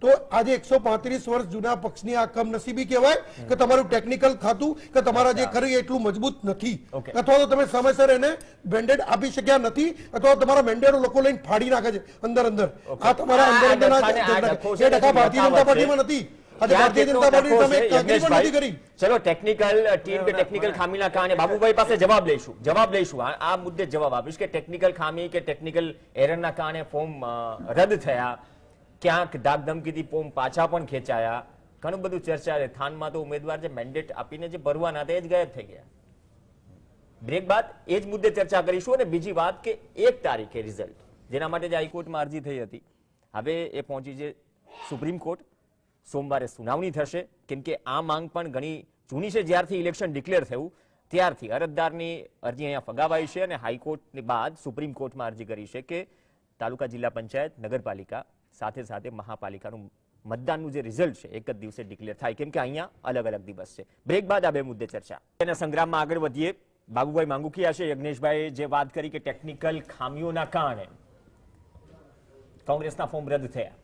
તો આજે 135 વર્ષ જૂના પક્ષની આ કમનસીબી કહેવાય કે તમારું ટેકનિકલ ખાતું કે તમારા જે ખરી એટલું મજબૂત નથી અથવા તો તમે સમયસર એને મેન્ડેટ આપી શક્યા નથી અથવા તમારા મેન્ડેટો લોકો લઈને ફાડી નાખે છે અંદર. આ તમારા અંદર એ ડખા ભારતીય જનતા પાર્ટીમાં નથી. આજે ભારતીય જનતા પાર્ટી તમે કાંઈ પણ નથી કરી. ચલો ટેકનિકલ ટીમ કે ટેકનિકલ ખામીના કારણે બાબુભાઈ પાસે જવાબ લઈશું. આ મુદ્દે જવાબ આપીશ કે ટેકનિકલ ખામી કે ટેકનિકલ એરરના કારણે ફોર્મ રદ થયા, ક્યાંક ધાકધમકીથી ફોર્મ પાછા પણ ખેંચાયા, ઘણું બધું ચર્ચા છે. થાનમાં તો ઉમેદવાર જે મેન્ડેટ આપીને જે ભરવાના હતા એ જ ગાયબ થઈ ગયા. બ્રેક બાદ એ જ મુદ્દે ચર્ચા કરીશું. અને બીજી વાત કે 1 તારીખે રિઝલ્ટ જેના માટે જે હાઈકોર્ટમાં અરજી થઈ હતી હવે એ પહોંચી છે સુપ્રીમ કોર્ટ. સોમવારે સુનાવણી થશે કેમ કે આ માંગ પણ ઘણી જૂની છે. જ્યારથી ઇલેક્શન ડિક્લેર થયું ત્યારથી અરજદારની અરજી અહીંયા ફગાવાઈ છે અને હાઈકોર્ટની બાદ સુપ્રીમ કોર્ટમાં અરજી કરી છે કે તાલુકા જિલ્લા પંચાયત નગરપાલિકા સાથે સાથે મહાપાલિકાનું મતદાનનું જે રિઝલ્ટ છે એક જ દિવસે ડિક્લેર થાય કેમ કે અહીંયા અલગ અલગ દિવસ છે. બ્રેક બાદ આ બે મુદ્દે ચર્ચા. એના સંગ્રામમાં આગળ વધીએ. બાબુભાઈ માંગુકિયા છે, યજ્ઞેશભાઈ જે વાત કરી કે ટેકનિકલ ખામીઓના કારણે કોંગ્રેસના ફોર્મ રદ થયા.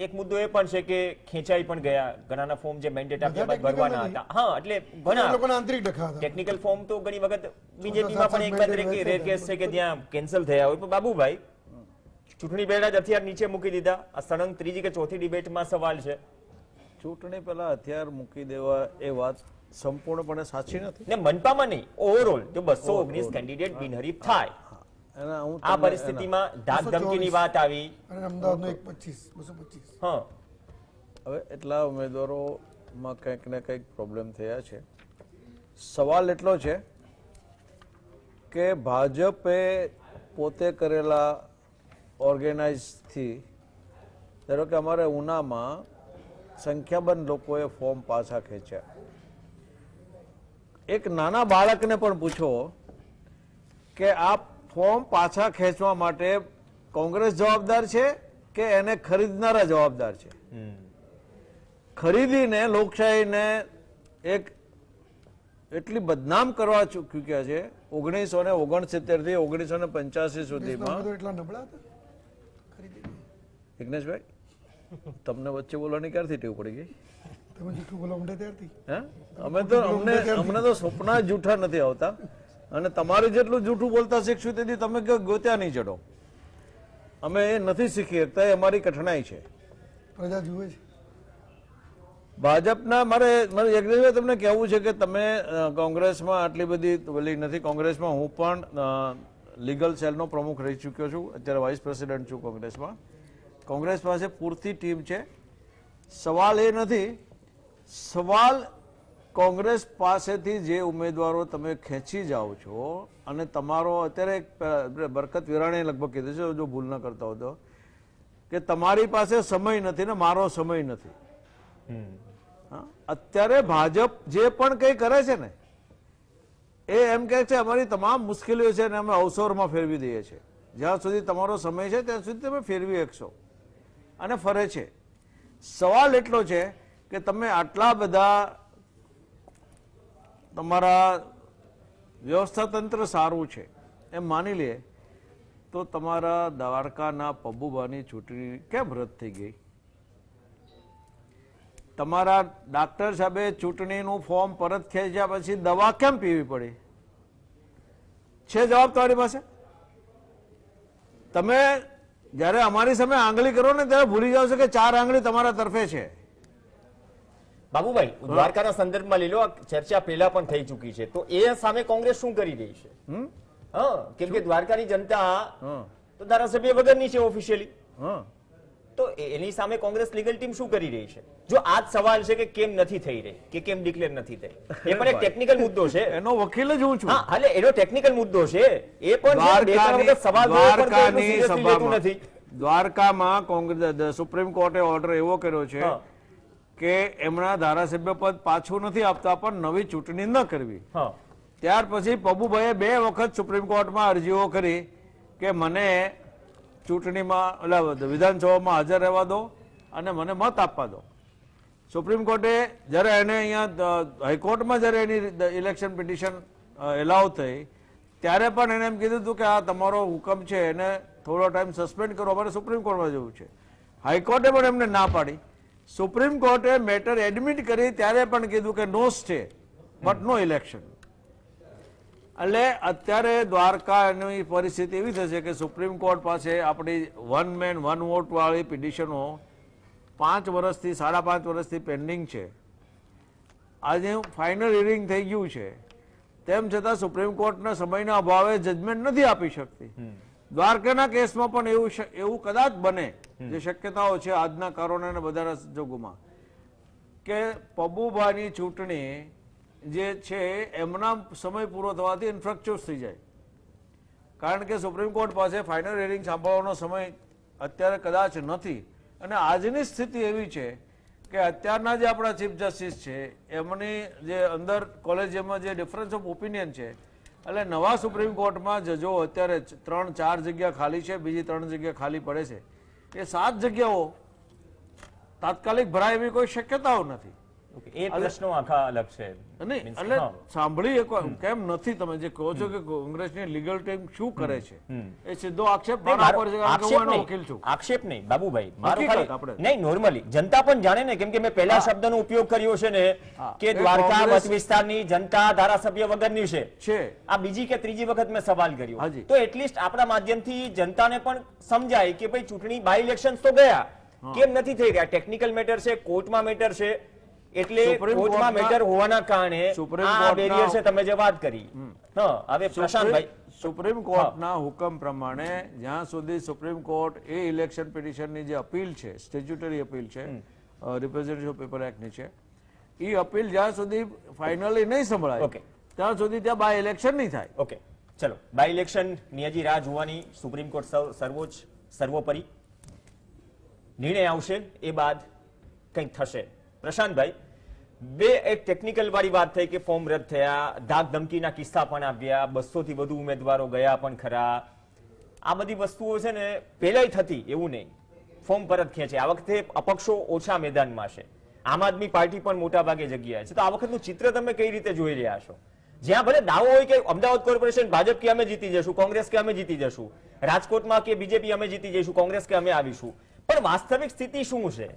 એક મુદ્દો એ પણ છે કે ખેંચાઈ પણ ગયા ઘણાના ફોર્મ જે મેન્ડેટ આપ્યા બાદ ભરવાના હતા. હા, એટલે ઘણા આંતરિક ડખા હતા. ટેકનિકલ ફોર્મ તો ઘણી વખત બીજેપીમાં પણ એક બાદ રેર કેસ છે કે ત્યાં કેન્સલ થયા હોય. પણ બાબુભાઈ ચૂંટણી પહેલા જ હથિયાર નીચે મૂકી દીધા. આ સળંગ ત્રીજી કે ચોથી ડિબેટમાં સવાલ છે. ચૂંટણી પહેલા હથિયાર મૂકી દેવા એ વાત સંપૂર્ણપણે સાચી નથી ને મનપામાં નહીં, ઓવરઓલ જો 219 કેન્ડિડેટ બિનહરીફ થાય આ પરિસ્થિતિમાં ધાકધમકીની વાત આવી અને અમદાવાદનો 225. હા, હવે એટલા ઉમેદવારોમાં કંઈક ને કંઈક પ્રોબ્લેમ થયા છે. સવાલ એટલો છે કે ભાજપે પોતે કરેલા ઓર્ગેનાઇઝથી ધારો કે અમારે ઉનામાં સંખ્યાબંધ લોકોએ ફોર્મ પાછા ખેંચ્યા. એક નાના બાળકને પણ પૂછો કે આ ફોર્મ પાછા ખેંચવા માટે કોંગ્રેસ જવાબદાર છે કે એને ખરીદનારા જવાબદાર છે? ખરીદીને લોકશાહીને એક એટલી બદનામ કરવા ચૂક્યા છે 1969 થી 1985 સુધીમાં. એટલા નબળા હતા વિઘ્નેશભાઈ, તમને વચ્ચે બોલવાની ક્યારથી ટેવ પડી ગઈ? તમે જૂઠું બોલવા માંડે ત્યારથી. અમને તો સપના જૂઠા નથી આવતા અને તમારે જેટલું જૂઠું બોલતા શીખશું તેથી તમે ગોત્યા નહીં ચડો. અમે એ નથી શીખી શકતા, એ અમારી કઠણાઈ છે. પ્રજા જુએ છે. ભાજપના મારે યજ્ઞેશભાઈ તમને કહેવું છે કે તમે કોંગ્રેસમાં આટલી બધી વલી નથી. કોંગ્રેસમાં હું પણ લીગલ સેલનો પ્રમુખ રહી ચૂક્યો છું, અત્યારે વાઇસ પ્રેસિડેન્ટ છું કોંગ્રેસમાં. કોંગ્રેસ પાસે પૂરતી ટીમ છે. સવાલ એ નથી, સવાલ કોંગ્રેસ પાસેથી જે ઉમેદવારો તમે ખેંચી જાઓ છો અને તમારો અત્યારે બરકત વિરાણે લગભગ કીધું છે જો ભૂલ ન કરતા હો તો કે તમારી પાસે સમય નથી ને મારો સમય નથી. અત્યારે ભાજપ જે પણ કંઈ કરે છે ને એ એમ કહે છે અમારી તમામ મુશ્કેલીઓ છે ને અમે અવસરમાં ફેરવી દઈએ છીએ. જ્યાં સુધી તમારો સમય છે ત્યાં સુધી તમે ફેરવી શકશો અને ફરે છે. સવાલ એટલો છે કે તમે આટલા બધા તમારા વ્યવસ્થા તંત્ર સારું છે એમ માની લે તો તમારા દ્વારકાના પબુબાની ચૂંટણી કેમ રદ થઈ ગઈ? તમારા ડાક્ટર સાહેબે ચૂંટણીનું ફોર્મ પરત ખેંચ્યા પછી દવા કેમ પીવી પડી? છે જવાબ તમારી પાસે? તમે જ્યારે અમારી સામે આંગળી કરો ને ત્યારે ભૂલી જાવ છો કે 4 આંગળી તમારા તરફે છે. બાબુભાઈ, દ્વારકાના સંદર્ભમાં લઈ લો, આ ચર્ચા પહેલા પણ થઈ ચૂકી છે, તો એ સામે કોંગ્રેસ શું કરી રહી છે? કેમ કે દ્વારકાની જનતા તો ધારાસભ્ય વગરની છે ઓફિશિયલી, તો એની સામે કોંગ્રેસ લીગલ ટીમ શું કરી રહી છે? જો આ જ સવાલ છે કે કેમ નથી થઈ રહી કે કેમ ડિક્લેર નથી થઈ, એ પણ એક ટેકનિકલ મુદ્દો છે. એનો વકીલ જ હું છું. હા, એટલે એનો ટેકનિકલ મુદ્દો છે, એ પણ સવાલ નથી. દ્વારકામાં કોંગ્રેસ સુપ્રીમ કોર્ટે ઓર્ડર એવો કર્યો છે કે એમના ધારાસભ્ય પદ પાછું નથી આપતા પણ નવી ચૂંટણી ન કરવી. ત્યાર પછી પબુભાઈએ 2 વખત સુપ્રીમ કોર્ટમાં અરજીઓ કરી કે મને ચૂંટણીમાં વિધાનસભામાં હાજર રહેવા દો અને મને મત આપવા દો. સુપ્રીમ કોર્ટે જ્યારે એને અહીંયા હાઈકોર્ટમાં જ્યારે એની ઇલેક્શન પિટિશન એલાઉ થઈ ત્યારે પણ એને એમ કીધું હતું કે આ તમારો હુકમ છે એને થોડો ટાઈમ સસ્પેન્ડ કરો, અમારે સુપ્રીમ કોર્ટમાં જવું છે. હાઈકોર્ટે પણ એમને ના પાડી. સુપ્રીમ કોર્ટે મેટર એડમિટ કરી ત્યારે પણ કીધું કે નો સ્ટે બટ નો ઇલેક્શન. એટલે અત્યારે દ્વારકાની પરિસ્થિતિ એવી થશે કે સુપ્રીમ કોર્ટ પાસે આપણી 1 મેન 1 વોટ વાળી પિટિશનો 5 વર્ષથી 5.5 વર્ષથી પેન્ડિંગ છે. આજે ફાઇનલ હિયરિંગ થઈ ગયું છે, તેમ છતાં સુપ્રીમ કોર્ટના સમયના અભાવે જજમેન્ટ નથી આપી શકતી. દ્વારકાના કેસમાં પણ એવું કદાચ બને, જે શક્યતાઓ છે આજના કોરોનાના બધા સંજોગોમાં, કે પબુભાઈની ચૂંટણી જે છે એમના સમય પૂરો થવાથી ઇન્ફ્રક્ચર્સ થઈ જાય. કારણ કે સુપ્રીમ કોર્ટ પાસે ફાઇનલ હિયરિંગ સાંભળવાનો સમય અત્યારે કદાચ નથી. અને આજની સ્થિતિ એવી છે કે અત્યારના જે આપણા ચીફ જસ્ટિસ છે એમની જે અંદર કોલેજિયમમાં જે ડિફરન્સ ઓફ ઓપિનિયન છે, એટલે નવા સુપ્રીમ કોર્ટમાં જજો અત્યારે 3-4 જગ્યા ખાલી છે, બીજી 3 જગ્યા ખાલી પડે છે. એ 7 જગ્યાઓ તાત્કાલિક ભરાય એવી કોઈ શક્યતાઓ નથી. એ પ્રશ્નો આખા અલગ છે. નહીં, એટલે સાંભળી કેમ નથી તમે જે કહો છો કે કોંગ્રેસની લીગલ ટીમ શું કરે છે એ સીધો આક્ષેપ મારા પર છે, કારણ કે હું એનો વકીલ છું. આક્ષેપ નહીં બાબુભાઈ, મારો હકીકત ખાલી આપણે. નહીં, નોર્મલી જનતા પણ જાણે ને, કેમ કે મેં પહેલા શબ્દનો ઉપયોગ કર્યો છે ને કે દ્વારકા મત વિસ્તારની જનતા ધારાસભ્ય વગરની છે. આ બીજી કે ત્રીજી વખત મેં સવાલ કર્યો, તો એટલીસ્ટ આપણા માધ્યમથી જનતાને પણ સમજાય કે ભાઈ ચૂંટણી બાય ઇલેક્શન તો ગયા, કેમ નથી થઈ રહ્યા? ટેકનિકલ મેટર છે, કોર્ટમાં મેટર છે, એટલે કોર્ટમાં મેટર હોવાના કારણે આ બેરિયર છે તમે જે વાત કરી. હવે પ્રશાંતભાઈ, સુપ્રીમ કોર્ટના હુકમ પ્રમાણે જ્યાં સુધી સુપ્રીમ કોર્ટ એ ઇલેક્શન પિટિશનની જે અપીલ છે, સ્ટેચ્યુટરી અપીલ છે, રિપ્રેઝેન્ટેટિવ પેપર એક્ટની છે, એ અપીલ જ્યાં સુધી ફાઇનલી નહીં સંભળાય ત્યાં સુધી ત્યાં બાય ઇલેક્શન નહીં થાય. ઓકે, ચલો બાય ઇલેક્શન ની હજી રાહ જોવાની. સુપ્રીમ કોર્ટ સર્વોચ્ચ સર્વોપરી નિર્ણય આવશે, એ બાદ કંઈક થશે. પ્રશાંતભાઈ, એક ટેકનિકલ વાળી વાત થઈ કે ફોર્મ રદ થયા, ધાક ધમકીના કિસ્સા પણ આવ્યા, 200 થી વધુ ઉમેદવારો ગયા પણ ખરા. આ બધી વસ્તુઓ છે ને પહેલાય થતી, એવું નહીં. ફોર્મ પરત ખેંચે. આ વખતે અપક્ષો ઓછા મેદાનમાં છે, આમ આદમી પાર્ટી પણ મોટા ભાગે જગ્યાએ છે. તો આ વખતનું ચિત્ર તમે કઈ રીતે જોઈ રહ્યા છો? જ્યાં ભલે દાવો હોય કે અમદાવાદ કોર્પોરેશન ભાજપ કે અમે જીતી જશું, કોંગ્રેસ કે અમે જીતી જશું, રાજકોટમાં કે બીજેપી અમે જીતી જઈશું, કોંગ્રેસ કે અમે આવીશું, પણ વાસ્તવિક સ્થિતિ શું છે?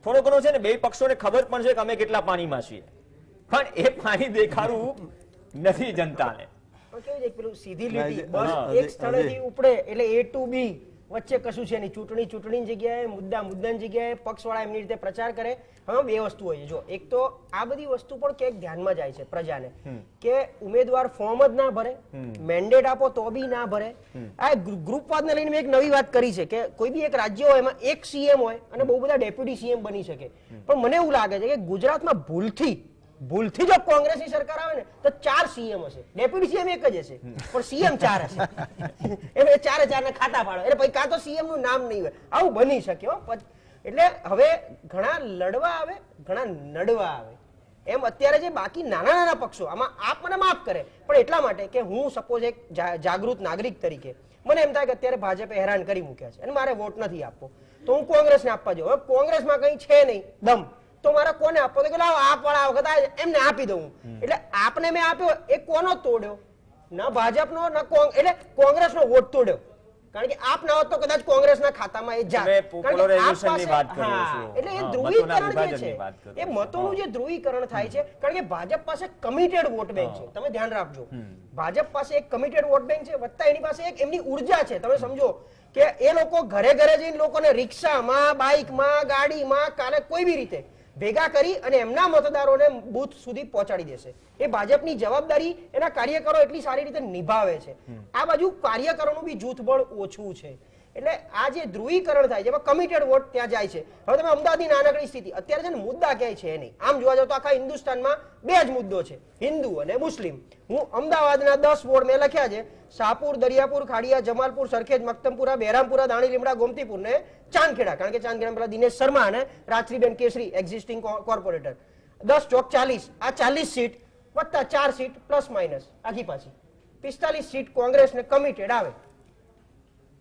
થોડો ઘણો છે ને બે પક્ષોને ખબર પણ છે કે અમે કેટલા પાણીમાં છીએ, પણ એ પાણી દેખાડવું નથી જનતાને. કેવું છે પેલું સીધી લીટી, બસ એક સ્થળેથી ઉપડે એટલે A to B, વચ્ચે કશું છે નહીં. ચૂંટણીની જગ્યાએ, મુદ્દાની જગ્યાએ પક્ષવાળા એમની રીતે પ્રચાર કરે. હવે બે વસ્તુ હોય છે. જો એક તો આ બધી વસ્તુ પણ ક્યાંક ધ્યાનમાં જાય છે પ્રજાને કે ઉમેદવાર ફોર્મ જ ના ભરે, મેન્ડેટ આપો તો બી ના ભરે. આ ગ્રુપવાદને લઈને મેં એક નવી વાત કરી છે કે કોઈ બી એક રાજ્ય હોય એમાં એક સીએમ હોય અને બહુ બધા ડેપ્યુટી સીએમ બની શકે. પણ મને એવું લાગે છે કે ગુજરાતમાં ભૂલથી જો કોંગ્રેસની સરકાર આવે ને તો 4 સીએમ હશે, ડેપ્યુટી સીએમ એક જ હશે પણ સીએમ 4 હશે. એટલે 4 ના ખાતા ફાળો, એટલે પછી કાં તો સીએમ નું નામ નહીં હોય. આવું બની શકે. એટલે હવે ઘણા લડવા આવે, ઘણા નડવા આવે. એમ અત્યારે જે બાકી નાના પક્ષો આમાં આપ મને માફ કરે, પણ એટલા માટે કે હું સપોઝ એક જાગૃત નાગરિક તરીકે મને એમ થાય કે અત્યારે ભાજપે હેરાન કરી મૂક્યા છે અને મારે વોટ નથી આપવો, તો હું કોંગ્રેસને આપવા જાઉં. હવે કોંગ્રેસમાં કઈ છે નહીં દમ, તો મારે કોને આપવો? તો કે લાવો આપ વાળા વખત એમને આપી દઉં. એટલે આપને મેં આપ્યો એ કોનો તોડ્યો? ના ભાજપનો, ના એટલે કોંગ્રેસનો વોટ તોડ્યો. કારણ કે આપ ના હોત તો કદાચ કોંગ્રેસના ખાતામાં એ જાય. એટલે એ ધ્રુવીકરણ જે છે, એ મતોનું જે ધ્રુવીકરણ થાય છે, કારણ કે ભાજપ પાસે કમિટેડ વોટ બેંક છે. તમે ધ્યાન રાખજો, ભાજપ પાસે એક કમિટેડ વોટ બેંક છે, વત્તા એની પાસે એક એમની ઉર્જા છે. તમે સમજો કે એ લોકો ઘરે જઈને લોકોને રિક્ષામાં, બાઇકમાં, ગાડીમાં, કાલે કોઈ બી રીતે ભેગા કરી અને એમના મતદારોને બૂથ સુધી પહોંચાડી દેશે. એ ભાજપની જવાબદારી એના કાર્યકરો એટલી સારી રીતે નિભાવે છે. આ બાજુ કાર્યકરોનું બી જૂથબળ ઓછું છે. એટલે આ જે ધ્રુવીકરણ થાય છે એમાં કમિટેડ વોટ ત્યાં જાય છે. હવે તમે અમદાવાદની નાનકડી સ્થિતિ અત્યારે છે ને, મુદ્દા ક્યાંય છે નહીં. આમ જોવા જાવ તો આખા હિન્દુસ્તાનમાં 2 જ મુદ્દો છે, હિન્દુ અને મુસ્લિમ. હું અમદાવાદના 10 વોર્ડ મેં લખ્યા છે: શાહપુર, દરિયાપુર, ખાડિયા, જમાલપુર, સરખેજ, મક્તમપુરા, બહેરામપુરા, દાણી લીમડા, ગોમતીપુર ને ચાંદખેડા. કારણ કે ચાંદખેડા પેલા દિનેશ શર્મા અને રાજશ્રીબેન કેસરી એક્ઝિસ્ટિંગ કોર્પોરેટર. 10 ચોક 40. આ 40 સીટ વત્તા 4 સીટ પ્લસ માઇનસ આખી પાછી 45 સીટ કોંગ્રેસને કમિટેડ આવે.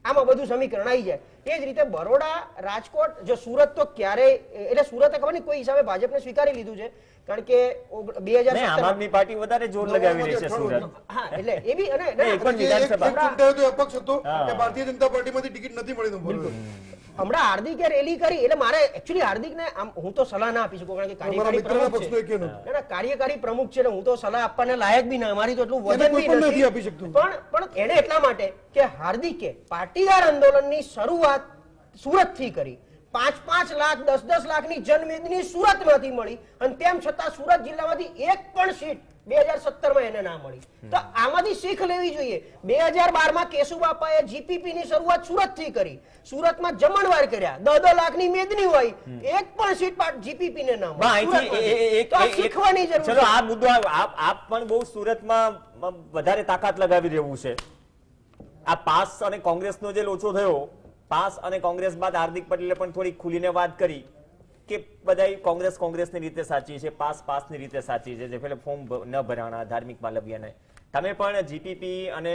આમાં બધું સમીકરણ આવી જાય. એ જ રીતે બરોડા, રાજકોટ, જો સુરત તો ક્યારેય, એટલે સુરતે ખબર નહીં કોઈ હિસાબે ભાજપને સ્વીકારી લીધું છે, કારણ કે નહીં, આમ આદમી પાર્ટી વધારે જોર લગાવી રહી છે સુરત. હા, એટલે એ બી અને નહીં, પણ જે એક વિધાનસભા ચૂંટાયો તો અપક્ષ હતો કે ભારતીય જનતા પાર્ટીમાંથી ટિકિટ નથી મળી બરોબર. હમણાં હાર્દિકે રેલી કરી, એટલે મારે એકચ્યુઅલી હાર્દિકને આમ હું તો સલાહ ના આપી શકું, કારણ કે અમારા કાર્યકારી મિત્રના પ્રમુખ પક્ષનો છે. એકેનો. ના, ના, કાર્યકારી પ્રમુખ છે ને હું તો સલાહ આપવાને લાયક બી ના, મારી તો એટલું એને વજન કોઈ બી પણ નથી આપી નથી. શકતું. પણ એને એટલા માટે કે હાર્દિકે પાટીદાર આંદોલનની શરૂઆત સુરતથી કરી, 5-5 લાખ 10-10 લાખની જનમેદની સુરતમાંથી મળી, અને તેમ છતાં સુરત જિલ્લામાંથી એક પણ સીટ 2017 એને ના મળી. તો આમાંથી શીખ લેવી જોઈએ. 2012 માં કેશુબાપાએ જીપીપી ની શરૂઆત સુરતથી કરી, સુરતમાં જમણવાર કર્યા, 10 લાખની મેદની હોય, એક પણ સીટ જીપીપી ને ના મળી. તો આ શીખવાની જરૂર ચલો છે. આ મુદ્દો આપ પણ બહુ સુરતમાં વધારે તાકાત લગાવી રહેવું છે. આ પાસ અને કોંગ્રેસનો જે લોચો થયો, પાસ અને કોંગ્રેસ બાદ હાર્દિક પટેલે પણ થોડી ખુલીને વાત કરી કે બધા કોંગ્રેસની રીતે સાચી છે, પાસની રીતે સાચી છે, જે પેલે ફોર્મ ન ભરાણા ધાર્મિક માલવ્યને. તમે પણ જીપીપી અને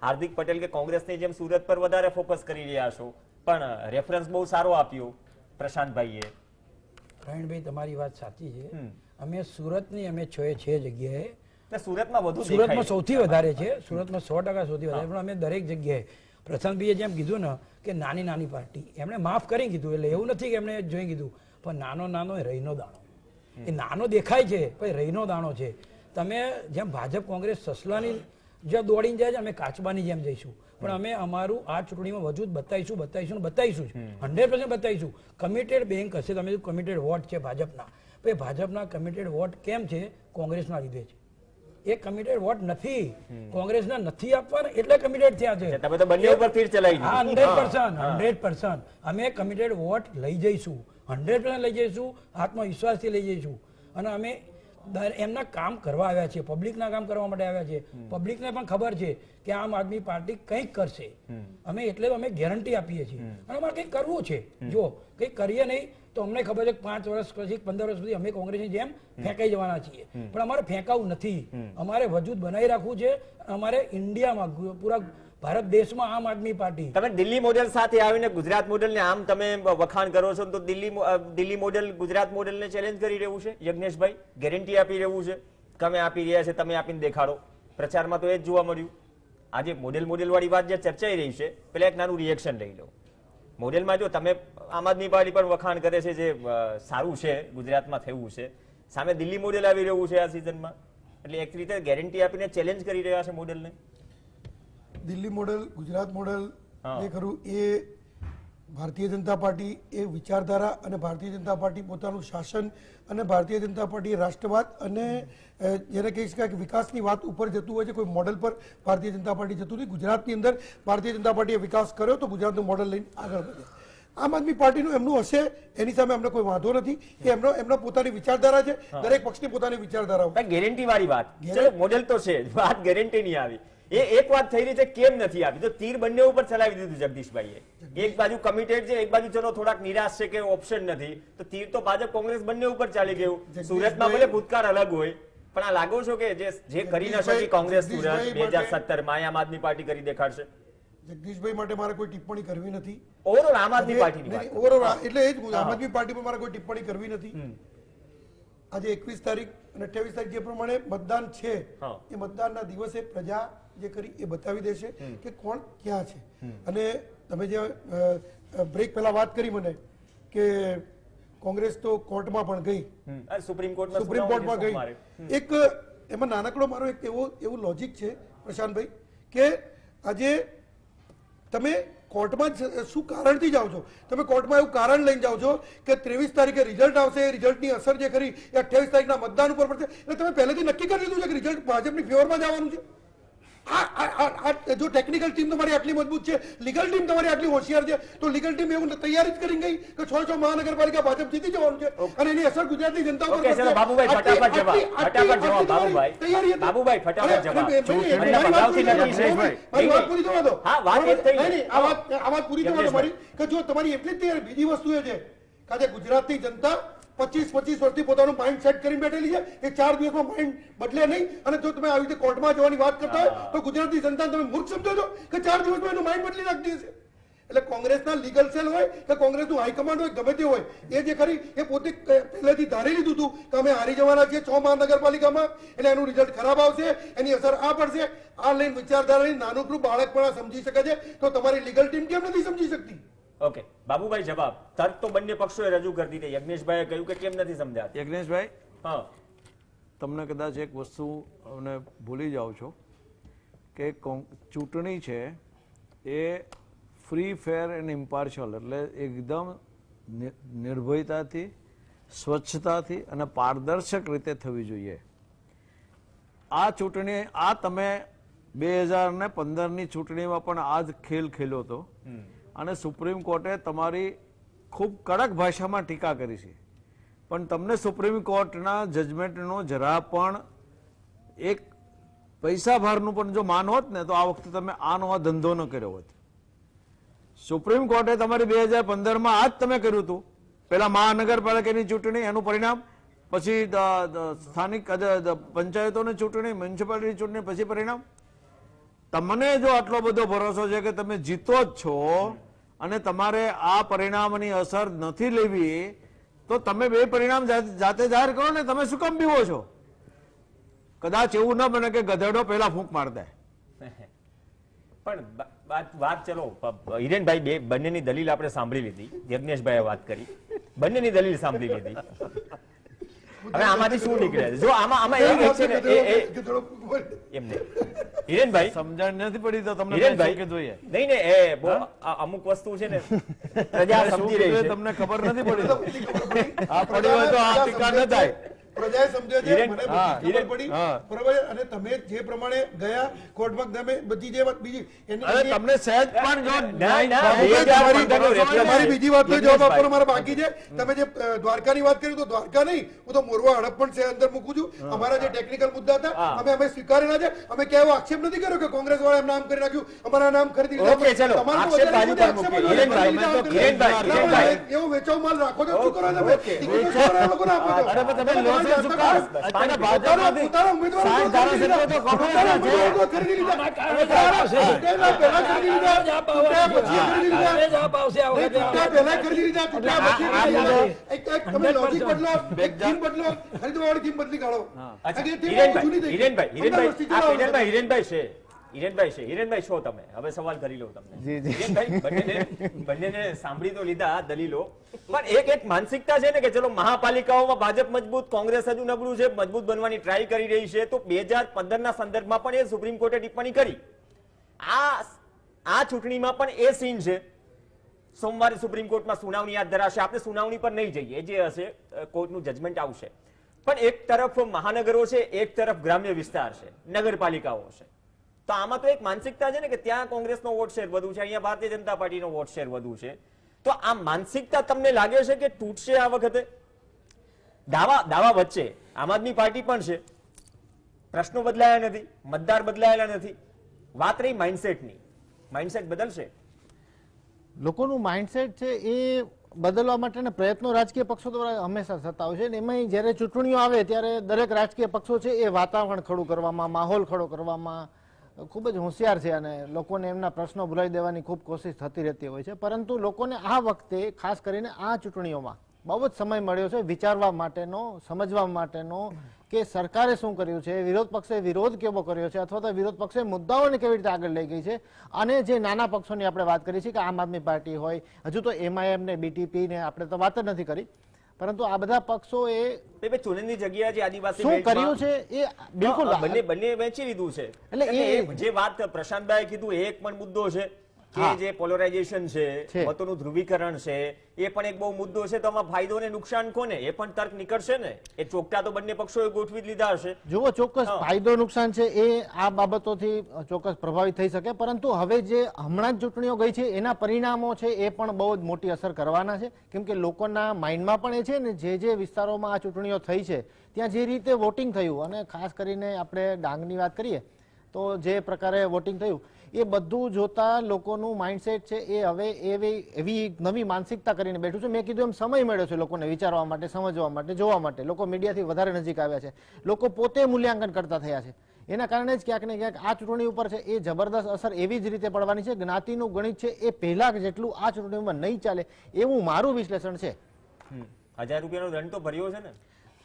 હાર્દિક પટેલ કે કોંગ્રેસની જેમ સુરત પર વધારે ફોકસ કરી રહ્યા છો, પણ રેફરન્સ બહુ સારો આપ્યો પ્રશાંતભાઈએ. પ્રવીણભાઈ, તમારી વાત સાચી છે. અમે સુરતની અમે 6 જગ્યાએ, સુરતમાં વધુ સુરતમાં સૌથી વધારે છે, સુરતમાં 100% સૌથી વધારે, પણ અમે દરેક જગ્યાએ પ્રશાંતભાઈએ જેમ કીધું ને કે નાની નાની પાર્ટી, એમણે માફ કરી કીધું, એટલે એવું નથી કે એમણે જોઈ કીધું, પણ નાનો એ રહીનો દાણો, એ નાનો દેખાય છે પણ રહીનો દાણો છે. તમે જેમ ભાજપ કોંગ્રેસ સસલાની જે દોડીને જાય છે, અમે કાચબાની જેમ જઈશું, પણ અમે અમારું આ ચૂંટણીમાં વજૂદ બતાવીશું જ 100% બતાવીશું. કમિટેડ બેંક હશે, તમે કમિટેડ વોટ છે ભાજપના, ભાઈ ભાજપના કમિટેડ વોટ કેમ છે? કોંગ્રેસના લીધે છે. એ કમિટેડ વોટ નથી, કોંગ્રેસના નથી આપવાના એટલે કમિટેડ થયા છે. તમે તો બંને ઉપર તીર ચલાવી દીધું. 100% અમે કમિટેડ વોટ લઈ જઈશું, 100% લઈ જઈશું, આત્મવિશ્વાસથી લઈ જઈશું. અને અમે એમના કામ કરવા આવ્યા છીએ, પબ્લિકના કામ કરવા માટે આવ્યા છીએ. પબ્લિકને પણ ખબર છે કે આમ આદમી પાર્ટી કંઈક કરશે, અમે એટલે અમે ગેરંટી આપીએ છીએ. અને અમારે કંઈક કરવું છે, જો કંઈક કરીએ નહીં તો અમને ખબર છે કે 5 વર્ષ પછી 15 વર્ષ સુધી અમે કોંગ્રેસની જેમ ફેંકાઈ જવાના છીએ, પણ અમારે ફેંકાવું નથી. અમારે વજૂદ બનાવી રાખવું છે. અમારે ઇન્ડિયામાં, પૂરા ભારત દેશમાં આમ આદમી પાર્ટી. તમે દિલ્હી મોડેલ સાથે આવીને ગુજરાત મોડેલને આમ તમે વખાણ કરો છો, તો દિલ્હી મોડેલ ગુજરાત મોડેલને ચેલેન્જ કરી રહ્યું છે. યજ્ઞેશભાઈ ગેરંટી આપી રહ્યું છે, તમે આપી રહ્યા છે, તમે આપીને દેખાડો. પ્રચારમાં તો એ જ જોવા મળ્યું. આજે મોડેલ વાળી વાત જે ચર્ચાઈ રહી છે, પેલા એક નાનું રિએક્શન લઈ લો. મોડેલમાં જો તમે આમ આદમી પાર્ટી પર વખાણ કરે છે, જે સારું છે ગુજરાતમાં થયું છે, સામે દિલ્હી મોડેલ આવી રહ્યું છે આ સિઝનમાં, એટલે એક રીતે ગેરંટી આપીને ચેલેન્જ કરી રહ્યા છે મોડેલને. દિલ્હી મોડેલ, ગુજરાત મોડેલ જે ખરું એ ભારતીય જનતા પાર્ટી એ વિચારધારા અને ભારતીય જનતા પાર્ટી પોતાનું શાસન અને ભારતીય જનતા પાર્ટી રાષ્ટ્રવાદ અને જેને કહી શકાય કે વિકાસની વાત ઉપર જતું હોય છે. કોઈ મોડેલ પર ભારતીય જનતા પાર્ટી જતું નથી. ગુજરાતની અંદર ભારતીય જનતા પાર્ટીએ વિકાસ કર્યો તો ગુજરાતનું મોડેલ લઈને આગળ વધે. આમ આદમી પાર્ટીનું એમનું હશે, એની સામે અમને કોઈ વાંધો નથી. એ એમનો પોતાની વિચારધારા છે, દરેક પક્ષની પોતાની વિચારધારા. ગેરંટી વાળી વાત, ચલો મોડેલ તો છે, વાત ગેરંટી નહીં આવી. એક વાત થઈ રહી છે, કેમ નથી આવી? તો તીર બંને ઉપર ચલાવી દીધું જગદીશભાઈએ. એક બાજુ કમિટેડ છે, એક બાજુ ચલો થોડાક નિરાશ છે કે ઓપ્શન નથી, તો તીર તો ભાજપ કોંગ્રેસ બંને ઉપર ચાલી ગયું. સુરતમાં ભલે ભૂતકાળ અલગ હોય, પણ આ લાગો છો કે જે કરી ન શકી કોંગ્રેસ સુરત 2017 માં આમ આદમી પાર્ટી કરી દેખાડશે. જગદીશભાઈ માટે મારે કોઈ ટિપ્પણી કરવી નથી. ઓવરઓલ આમ આદમી પાર્ટીની ઓવરઓલ એટલે એ જ આમ આદમી પાર્ટી પર મારે કોઈ ટિપ્પણી કરવી નથી. આજે 21 તારીખ અને 28 તારીખ જે પ્રમાણે મતદાન છે, એ મતદાનના દિવસે પ્રજા જે કરી એ બતાવી દેશે કે કોણ ક્યાં છે. અને તમે જે બ્રેક પહેલા વાત કરી મને કે કોંગ્રેસ તો કોર્ટમાં પણ ગઈ, સુપ્રીમ કોર્ટમાં ગઈ. એક એમાં નાનકડો મારો એક એવું લોજિક છે પ્રશાંતભાઈ કે આજે તમે કોર્ટમાં શું કારણથી જાઓ છો? તમે કોર્ટમાં એવું કારણ લઈને જાઓ છો કે 23 તારીખે રિઝલ્ટ આવશે, એ રિઝલ્ટની અસર જે ખરી એ 28 તારીખના મતદાન ઉપર પડશે. એટલે તમે પહેલેથી નક્કી કરી લીધું છે કે રિઝલ્ટ ભાજપની ફેવરમાં જ આવવાનું છે. જો ટેકનિકલ ટીમ તમારી આટલી મજબૂત છે, લીગલ ટીમ તમારી આટલી હોશિયાર છે, તો લીગલ ટીમ એવું તૈયારી જ કરી ગઈ કે 6 મહાનગરપાલિકા ભાજપ જીતી જવાનું છે અને એની અસર ગુજરાતની જનતા ઉપર પડશે. બાબુભાઈ ફટાફટ જવાબ. બાબુભાઈ ફટાફટ જવાબ. વાત પૂરી થવા દો. હા, વાત એ થઈ. નહીં, આ વાત પૂરી થવા દો મારી કે જો તમારી એટલી જ તૈયારી. બીજી વસ્તુ એ છે કે આજે ગુજરાતની જનતા 25 વર્ષથી પોતાનું માઇન્ડ સેટ કરીને બેઠેલી છે. એ 4 દિવસમાં માઇન્ડ બદલે નહીં. અને જો તમે આવી રીતે કોર્ટમાં જવાની વાત કરતા હોય તો ગુજરાતની જનતાને તમે મૂર્ખ સમજો છો કે 4 દિવસમાં એનું માઇન્ડ બદલી નાખી દેશે. એટલે કોંગ્રેસના લીગલ સેલ હોય કે કોંગ્રેસનું હાઈકમાન્ડ હોય, ગમે તે હોય, એ જે ખરી એ પોતે પહેલેથી ધારી લીધું હતું કે અમે હારી જવાના છીએ 6 મહાનગરપાલિકામાં, એટલે એનું રિઝલ્ટ ખરાબ આવશે, એની અસર આ પડશે. આ લઈને વિચારધારાની નાનકડું બાળક પણ સમજી શકે છે, તો તમારી લીગલ ટીમ કેમ નથી સમજી શકતી? ઓકે બાબુભાઈ, જવાબ તર્ક તો બંને પક્ષોએ રજૂ કરી દીધી. યજ્ઞેશભાઈએ કહ્યું કે કેમ નથી સમજાતી. યજ્ઞેશભાઈ, હા, તમને કદાચ એક વસ્તુ ભૂલી જાઓ છો કે ચૂંટણી છે એ ફ્રી, ફેર એન્ડ ઇમ્પાર્શિયલ, એટલે એકદમ નિર્ભયતાથી, સ્વચ્છતાથી અને પારદર્શક રીતે થવી જોઈએ. આ ચૂંટણી, આ તમે 2015ની ચૂંટણીમાં પણ આ જ ખેલ ખેલ્યો હતો અને સુપ્રીમ કોર્ટે તમારી ખૂબ કડક ભાષામાં ટીકા કરી છે, પણ તમને સુપ્રીમ કોર્ટના જજમેન્ટનો જરા પણ એક પૈસા ભારનું પણ જો માન હોત ને તો આ વખતે તમે આનો આ ધંધો ન કર્યો હોત. સુપ્રીમ કોર્ટે તમારી 2015માં આ જ તમે કર્યું હતું. પેલા મહાનગરપાલિકાની ચૂંટણી, એનું પરિણામ, પછી સ્થાનિક પંચાયતોની ચૂંટણી, મ્યુનિસિપાલિટી ચૂંટણી, પછી પરિણામ. તમને જો આટલો બધો ભરોસો છે કે તમે જીતો જ છો અને તમારે આ પરિણામની અસર નથી લેવી, તો તમે બે પરિણામ જાતે જાહેર કરો ને. તમે શું કામ બીવો છો? કદાચ એવું ન બને કે ગધેડો પહેલા ફૂંક માર દે. પણ વાત ચલો હિરેનભાઈ, બંનેની દલીલ આપણે સાંભળી લીધી. યજ્ઞેશભાઈએ વાત કરી, બંનેની દલીલ સાંભળી લીધી. હવે આમાંથી શું નીકળે? જો આમાં એક છે ને એમને હિરેનભાઈ સમજણ નથી પડી તો તમને હિરેનભાઈ જોઈએ નહીં ને, એ બહુ અમુક વસ્તુ છે ને પ્રજા સમજી રહી છે. તમને ખબર નથી પડી. આ પડી હોય તો આ ટીકા ન થાય. પ્રજાએ સમજે છે, હિરેન, મને બધી ખબર પડી, બરાબર. અને તમે જે પ્રમાણે ગયા કોર્ટમાં, તમે બધી જે વાત બીજી અરે તમને સહેજ પણ જો તમારી બીજી વાતનો જવાબ આપવાનો મારા બાકી છે. તમે જે દ્વારકાની વાત કરી તો દ્વારકા નહીં, હું તો મોરવા હડપ પણ છે અંદર મૂકું છું. અમારા જે ટેકનિકલ મુદ્દા હતા અમે સ્વીકારેલા છે. અમે ક્યાં એવો આક્ષેપ નથી કર્યો કે કોંગ્રેસ વાળા એમ નામ કરી નાખ્યું, અમારા નામ ખરીદી લીધા. ઓકે, ચલો આક્ષેપ બાજુ પર મૂકીએ. હિરેનભાઈ, એવો વેચાવ માલ રાખો તો શું કરો તમે? ટિકિટ શું કરો લોકોને આપો છો? પોતાના ઉમેદવારો ખરીદી લીધા. ખરીદી લીધા. તમે લોજિક બદલો, એક થીમ બદલો, ખરીદવાવાળી થીમ બદલી કાઢો. હિરેનભાઈ છો તમે? હવે સવાલ કરી લો તમને. હિરેનભાઈ, બંનેને સાંભળી તો લીધા દલીલો, પણ એક માનસિકતા છે ને કે ચલો મહાપાલિકાઓમાં ભાજપ મજબૂત, કોંગ્રેસ હજુ નબળું છે, મજબૂત બનવાની ટ્રાય કરી રહી છે. તો 2015ના સંદર્ભમાં પણ એ સુપ્રીમ કોર્ટે ટિપ્પણી કરી. આ ચૂંટણીમાં પણ એ સીન છે. સોમવારે સુપ્રીમ કોર્ટમાં સુનાવણી હાથ ધરાશે. આપણે સુનાવણી પર નહીં જઈએ, જે હશે કોર્ટનું જજમેન્ટ આવશે. પણ એક તરફ મહાનગરો છે, એક તરફ ગ્રામ્ય વિસ્તાર છે, નગરપાલિકાઓ છે. તો આમાં તો એક માનસિકતા છે ને કે ત્યાં કોંગ્રેસનો વોટ શેર વધુ છે, અહીંયા ભારતીય જનતા પાર્ટીનો વોટ શેર વધુ છે. તો આ માનસિકતા તમને લાગે છે કે તૂટશે આ વખતે? દાવા વચ્ચે આમ આદમી પાર્ટી પણ છે. પ્રશ્નો બદલાયા નથી, મતદાર બદલાયેલા નથી. વાત રહી માઇન્ડસેટની. માઇન્ડસેટ બદલશે? લોકોનું માઇન્ડસેટ છે એ બદલવા માટેના પ્રયત્નો રાજકીય પક્ષો દ્વારા હંમેશા થતા હોય છે. ને એમાં જ્યારે ચૂંટણીઓ આવે ત્યારે દરેક રાજકીય પક્ષો છે એ વાતાવરણ ખડું કરવામાં, માહોલ ખડો કરવામાં ખૂબ જ હોશિયાર છે અને લોકોને એમના પ્રશ્નો ભૂલાવી દેવાની ખૂબ કોશિશ થતી રહેતી હોય છે. પરંતુ લોકોને આ વખતે ખાસ કરીને આ ચૂંટણીઓમાં બહુ જ સમય મળ્યો છે વિચારવા માટેનો, સમજવા માટેનો કે સરકારે શું કર્યું છે, વિરોધ પક્ષે વિરોધ કેવો કર્યો છે, અથવા તો વિરોધ પક્ષે મુદ્દાઓને કેવી રીતે આગળ લઈ ગઈ છે. અને જે નાના પક્ષોની આપણે વાત કરી છે કે આમ આદમી પાર્ટી હોય, હજુ તો MIM ને BTP ને આપણે તો વાત જ નથી કરી, પરંતુ આ બધા પક્ષો એ ચૂંટણીની જગ્યાએ જે આદિવાસી શું કર્યું છે એ બિલકુલ બંને વેચી લીધું છે. એટલે જે વાત પ્રશાંતભાઈ કીધું એ એક પણ મુદ્દો છે કે જે પોલરાઇઝેશન છે, મતોનું ધ્રુવીકરણ છે, એ પણ એક બહુ મુદ્દો છે. તો આમાં ફાયદો ને નુકસાન કોને, એ પણ તર્ક નીકળશે ને. એ ચોકટા તો બંને પક્ષોએ ગોઠવી જ લીધા હશે. જુઓ, ચોક્કસ ફાયદો નુકસાન છે એ આ બાબતોથી ચોક્કસ પ્રભાવિત થઈ શકે, પરંતુ હવે જે હમણાં જ ચૂંટણીઓ ગઈ છે એના પરિણામો છે એ પણ બહુ જ મોટી અસર કરવાના છે. કેમ કે લોકોના માઇન્ડમાં પણ એ છે ને, જે વિસ્તારોમાં આ ચૂંટણીઓ થઈ છે ત્યાં જે રીતે વોટિંગ થયું, અને ખાસ કરીને આપણે ડાંગની વાત કરીએ તો જે પ્રકારે વોટિંગ થયું એ બધું જોતા લોકોનું માઇન્ડસેટ છે એ હવે એવી નવી માનસિકતા કરીને બેઠું છે. મેં કીધું એમ સમય મળ્યો છે લોકોને વિચારવા માટે, સમજવા માટે, જોવા માટે. લોકો મીડિયાથી વધારે નજીક આવ્યા છે, લોકો પોતે મૂલ્યાંકન કરતા થયા છે. એના કારણે જ ક્યાંક ને ક્યાંક આ ચૂંટણી ઉપર છે એ જબરદસ્ત અસર એવી જ રીતે પડવાની છે. જ્ઞાતિનું ગણિત છે એ પહેલા જેટલું આ ચૂંટણીમાં નહીં ચાલે એવું મારું વિશ્લેષણ છે. 1000 રૂપિયાનો દંડ તો ભર્યો છે ને,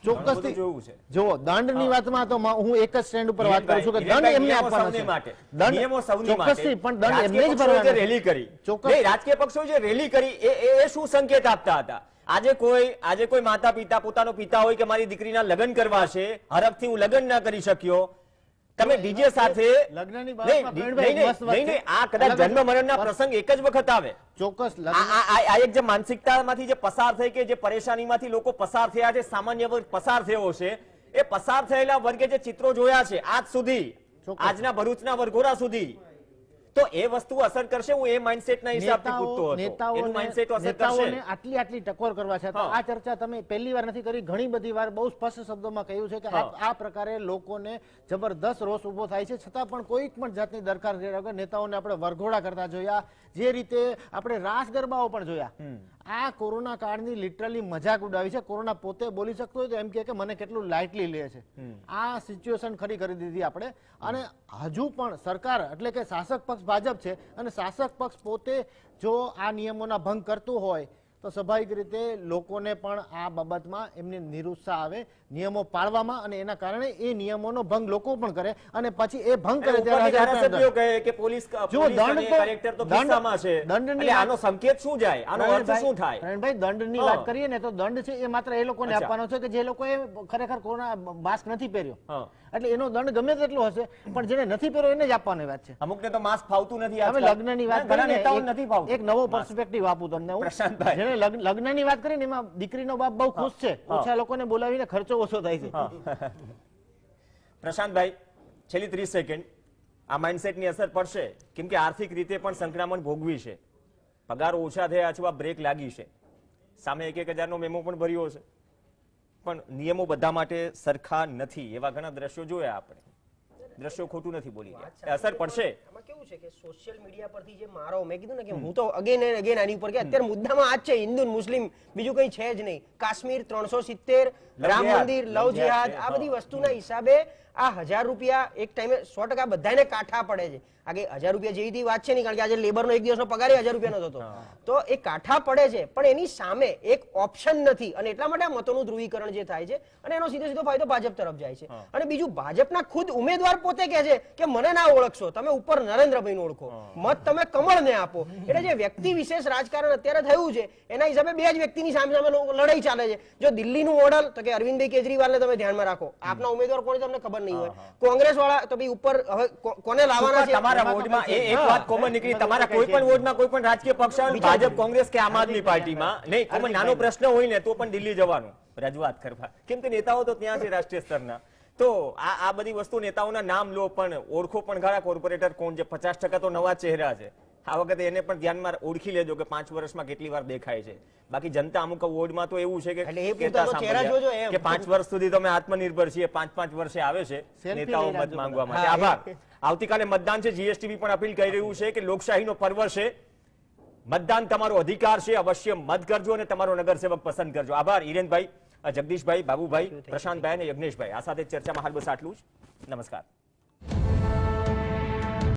ચોક્કસથી જોયું છે. જો દંડની વાતમાં તો હું એક જ સ્ટેન્ડ ઉપર વાત કરું છું કે દંડ એમને આપવાનો છે. નિયમો સૌની માટે. ચોક્કસથી, પણ દંડ એમને જ રાજકીય પક્ષોએ ભરવાનો જે છે. રેલી કરી, ચોક્કસ. નહીં, રાજકીય પક્ષોએ જે રેલી કરી એ શું સંકેત આપતા હતા? આજે કોઈ માતા પિતા પોતાનો પિતા હોય કે મારી દીકરીના લગ્ન કરવા છે, હરખથી હું લગ્ન ના કરી શક્યો, તમે ડીજે સાથે લગ્નની નહીં, બાબતમાં નહીં, પ્રવીણભાઈ, નહીં, મસ્ત વાત નહીં, છે. નહીં, આ કદાચ અલગ જ જન્મ મરણના પ્રસંગ એક જ વખત આવે. ચોક્કસ આ એક જે માનસિકતામાંથી જે પસાર થઈ કે જે પરેશાનીમાંથી લોકો પસાર થયા છે, સામાન્ય વર્ગ પસાર થયો છે, એ પસાર થયેલા વર્ગે જે ચિત્રો જોયા છે આજ સુધી, આજના ભરૂચના વરઘોડા સુધી, તો એ વસ્તુ અસર કરશે. હું એ માઇન્ડસેટના હિસાબથી પૂછતો હતો. એનું માઇન્ડસેટ અસર કરશે. નેતાઓને આટલી ટકોર કરવા છે. આ ચર્ચા તમે પહેલી વાર નથી કરી, ઘણી બધી વાર બહુ સ્પષ્ટ શબ્દોમાં કહ્યું છે કે આ પ્રકારે લોકોને જબરદસ્ત રોષ ઉભો થાય છે, છતાં પણ કોઈ પણ જાતની દરકાર કર્યા વગર નેતાઓને આપણે વરઘોડા કરતા જોયા, જે રીતે આપણે રાસ ગરબાઓ પણ જોયા. આ કોરોના કાળની લિટરલી મજાક ઉડાવી છે. કોરોના પોતે બોલી શકતો હોય તો એમ કે મને કેટલું લાઇટલી લે છે. આ સિચ્યુએશન ખરી કરી દીધી આપણે. અને હજુ પણ સરકાર એટલે કે શાસક પક્ષ ભાજપ છે, અને શાસક પક્ષ પોતે જો આ નિયમોના ભંગ કરતું હોય તો સ્વાભાવિક રીતે લોકોને પણ આ બાબતમાં એમની નિરુત્સાહ આવે નિયમો પાળવામાં, અને એના કારણે એ નિયમોનો ભંગ લોકો પણ કરે, અને પછી એ ભંગ કરે ત્યારે ધારાસભ્યો કહે કે પોલીસ કલેક્ટર તો ગુસ્સામાં છે. એટલે આનો સંકેત શું જાય? આનો અર્થ શું થાય? પ્રવીણભાઈ, દંડની વાત કરીએ ને તો દંડ છે એ માત્ર એ લોકોને આપવાનો છે કે જે લોકોએ ખરેખર કોરોના માસ્ક નથી પહેર્યો. એટલે એનો દંડ ગમે તેટલો હશે, પણ જેને નથી પહેર્યો એને જ આપવાની વાત છે. અમુકને તો માસ્ક ફાવતું નથી. હવે લગ્નની વાત કરીને એક નવો પર્સપેક્ટિવ આપું તમને હું. જેને લગ્નની વાત કરીને એમાં દીકરીનો બાપ બહુ ખુશ છે, ઓછા લોકોને બોલાવીને ખર્ચો ઓછો થાય છે. પ્રશાંતભાઈ, છેલ્લી 30 સેકન્ડ, આ માઇન્ડસેટની અસર પડશે? કેમ કે આર્થિક રીતે પણ સંકળામણ ભોગવી છે, પગાર ઓછા થયા અથવા બ્રેક લાગી છે, સામે 1,000 નો મેમો પણ ભર્યો છે, પણ નિયમો બધા માટે સરખા નથી. એવા ઘણા દ્રશ્યો જોયા આપણે. દ્રશ્યો ખોટું નથી બોલી રહ્યા. અસર પડશે. આમાં કેવું છે કે સોશિયલ મીડિયા પરથી જે મારો, મેં કીધું ને કે હું તો અગેન એન્ડ અગેન આની ઉપર કે અત્યારે મુદ્દામાં આ જ છે, હિન્દુ મુસ્લિમ બીજું કઈ છે જ નહીં. કાશ્મીર 370, રામ મંદિર, લવ જિહાદ, આ બધી વસ્તુના હિસાબે આ 1000 રૂપિયા એક ટાઈમે 100% બધાને કાઠા પડે છે. આગે 1000 રૂપિયા જેવી વાત છે નહીં, કારણ કે આજે લેબરનો એક દિવસનો પગાર 1000 રૂપિયાનો થતો, તો એ કાઠા પડે છે, પણ એની સામે એક ઓપ્શન નથી, અને એટલા માટે મતોનું ધ્રુવીકરણ જે થાય છે, અને એનો સીધો ફાયદો ભાજપ તરફ જાય છે. અને બીજું, ભાજપના ખુદ ઉમેદવાર પોતે કહે છે કે મને ના ઓળખશો, તમે ઉપર નરેન્દ્રભાઈને ઓળખો, મત તમે કમળને આપો. એટલે જે વ્યક્તિ વિશેષ રાજકારણ અત્યારે થયું છે એના હિસાબે બે જ વ્યક્તિની સામે લડાઈ ચાલે છે. જો દિલ્હીનું મોડલ તો કે અરવિંદભાઈ કેજરીવાલને તમે ધ્યાનમાં રાખો, આપના ઉમેદવાર કોણ તમને ખબર નહીં હોય, કોંગ્રેસ વાળા તો ભાઈ ઉપર હવે કોને લાવવાના છે. તમારા વોર્ડમાં એક વાત કોમન નીકળી, તમારા કોઈ પણ વોર્ડમાં કોઈ પણ રાજકીય પક્ષ આવે, ભાજપ, કોંગ્રેસ કે આમ આદમી પાર્ટીમાં નહીં, કોમન નાનો પ્રશ્ન હોય ને તો પણ દિલ્હી જવાનું રજૂઆત કરવા, કેમ કે નેતાઓ તો ત્યાં છે રાષ્ટ્રીય સ્તરના. તો આ બધી વસ્તુ, નેતાઓના નામ લો પણ ઓળખો પણ ખરા કોર્પોરેટર કોણ છે. 50% તો નવા ચહેરા છે. આ વખતે એને પણ ધ્યાનમાં ઓળખી લેજો કે 5 વર્ષમાં કેટલી વાર દેખાય છે. બાકી જનતા અમુક વોર્ડમાં તો એવું છે કે 5 વર્ષ સુધી તમે આત્મનિર્ભર છીએ, 5-5 વર્ષે આવે છે નેતાઓ મત માંગવા માટે. આભાર. આવતીકાલે મતદાન છે. જીએસટીવી પણ અપીલ કરી રહ્યું છે કે લોકશાહીનો પર્વ છે, મતદાન તમારો અધિકાર છે, અવશ્ય મત કરજો અને તમારો નગરસેવક પસંદ કરજો. આભાર હિરેનભાઈ, જગદીશભાઈ, બાબુભાઈ, પ્રશાંતભાઈ અને યજ્ઞેશભાઈ. આ સાથે ચર્ચામાં હાલ બસ આટલું જ. નમસ્કાર.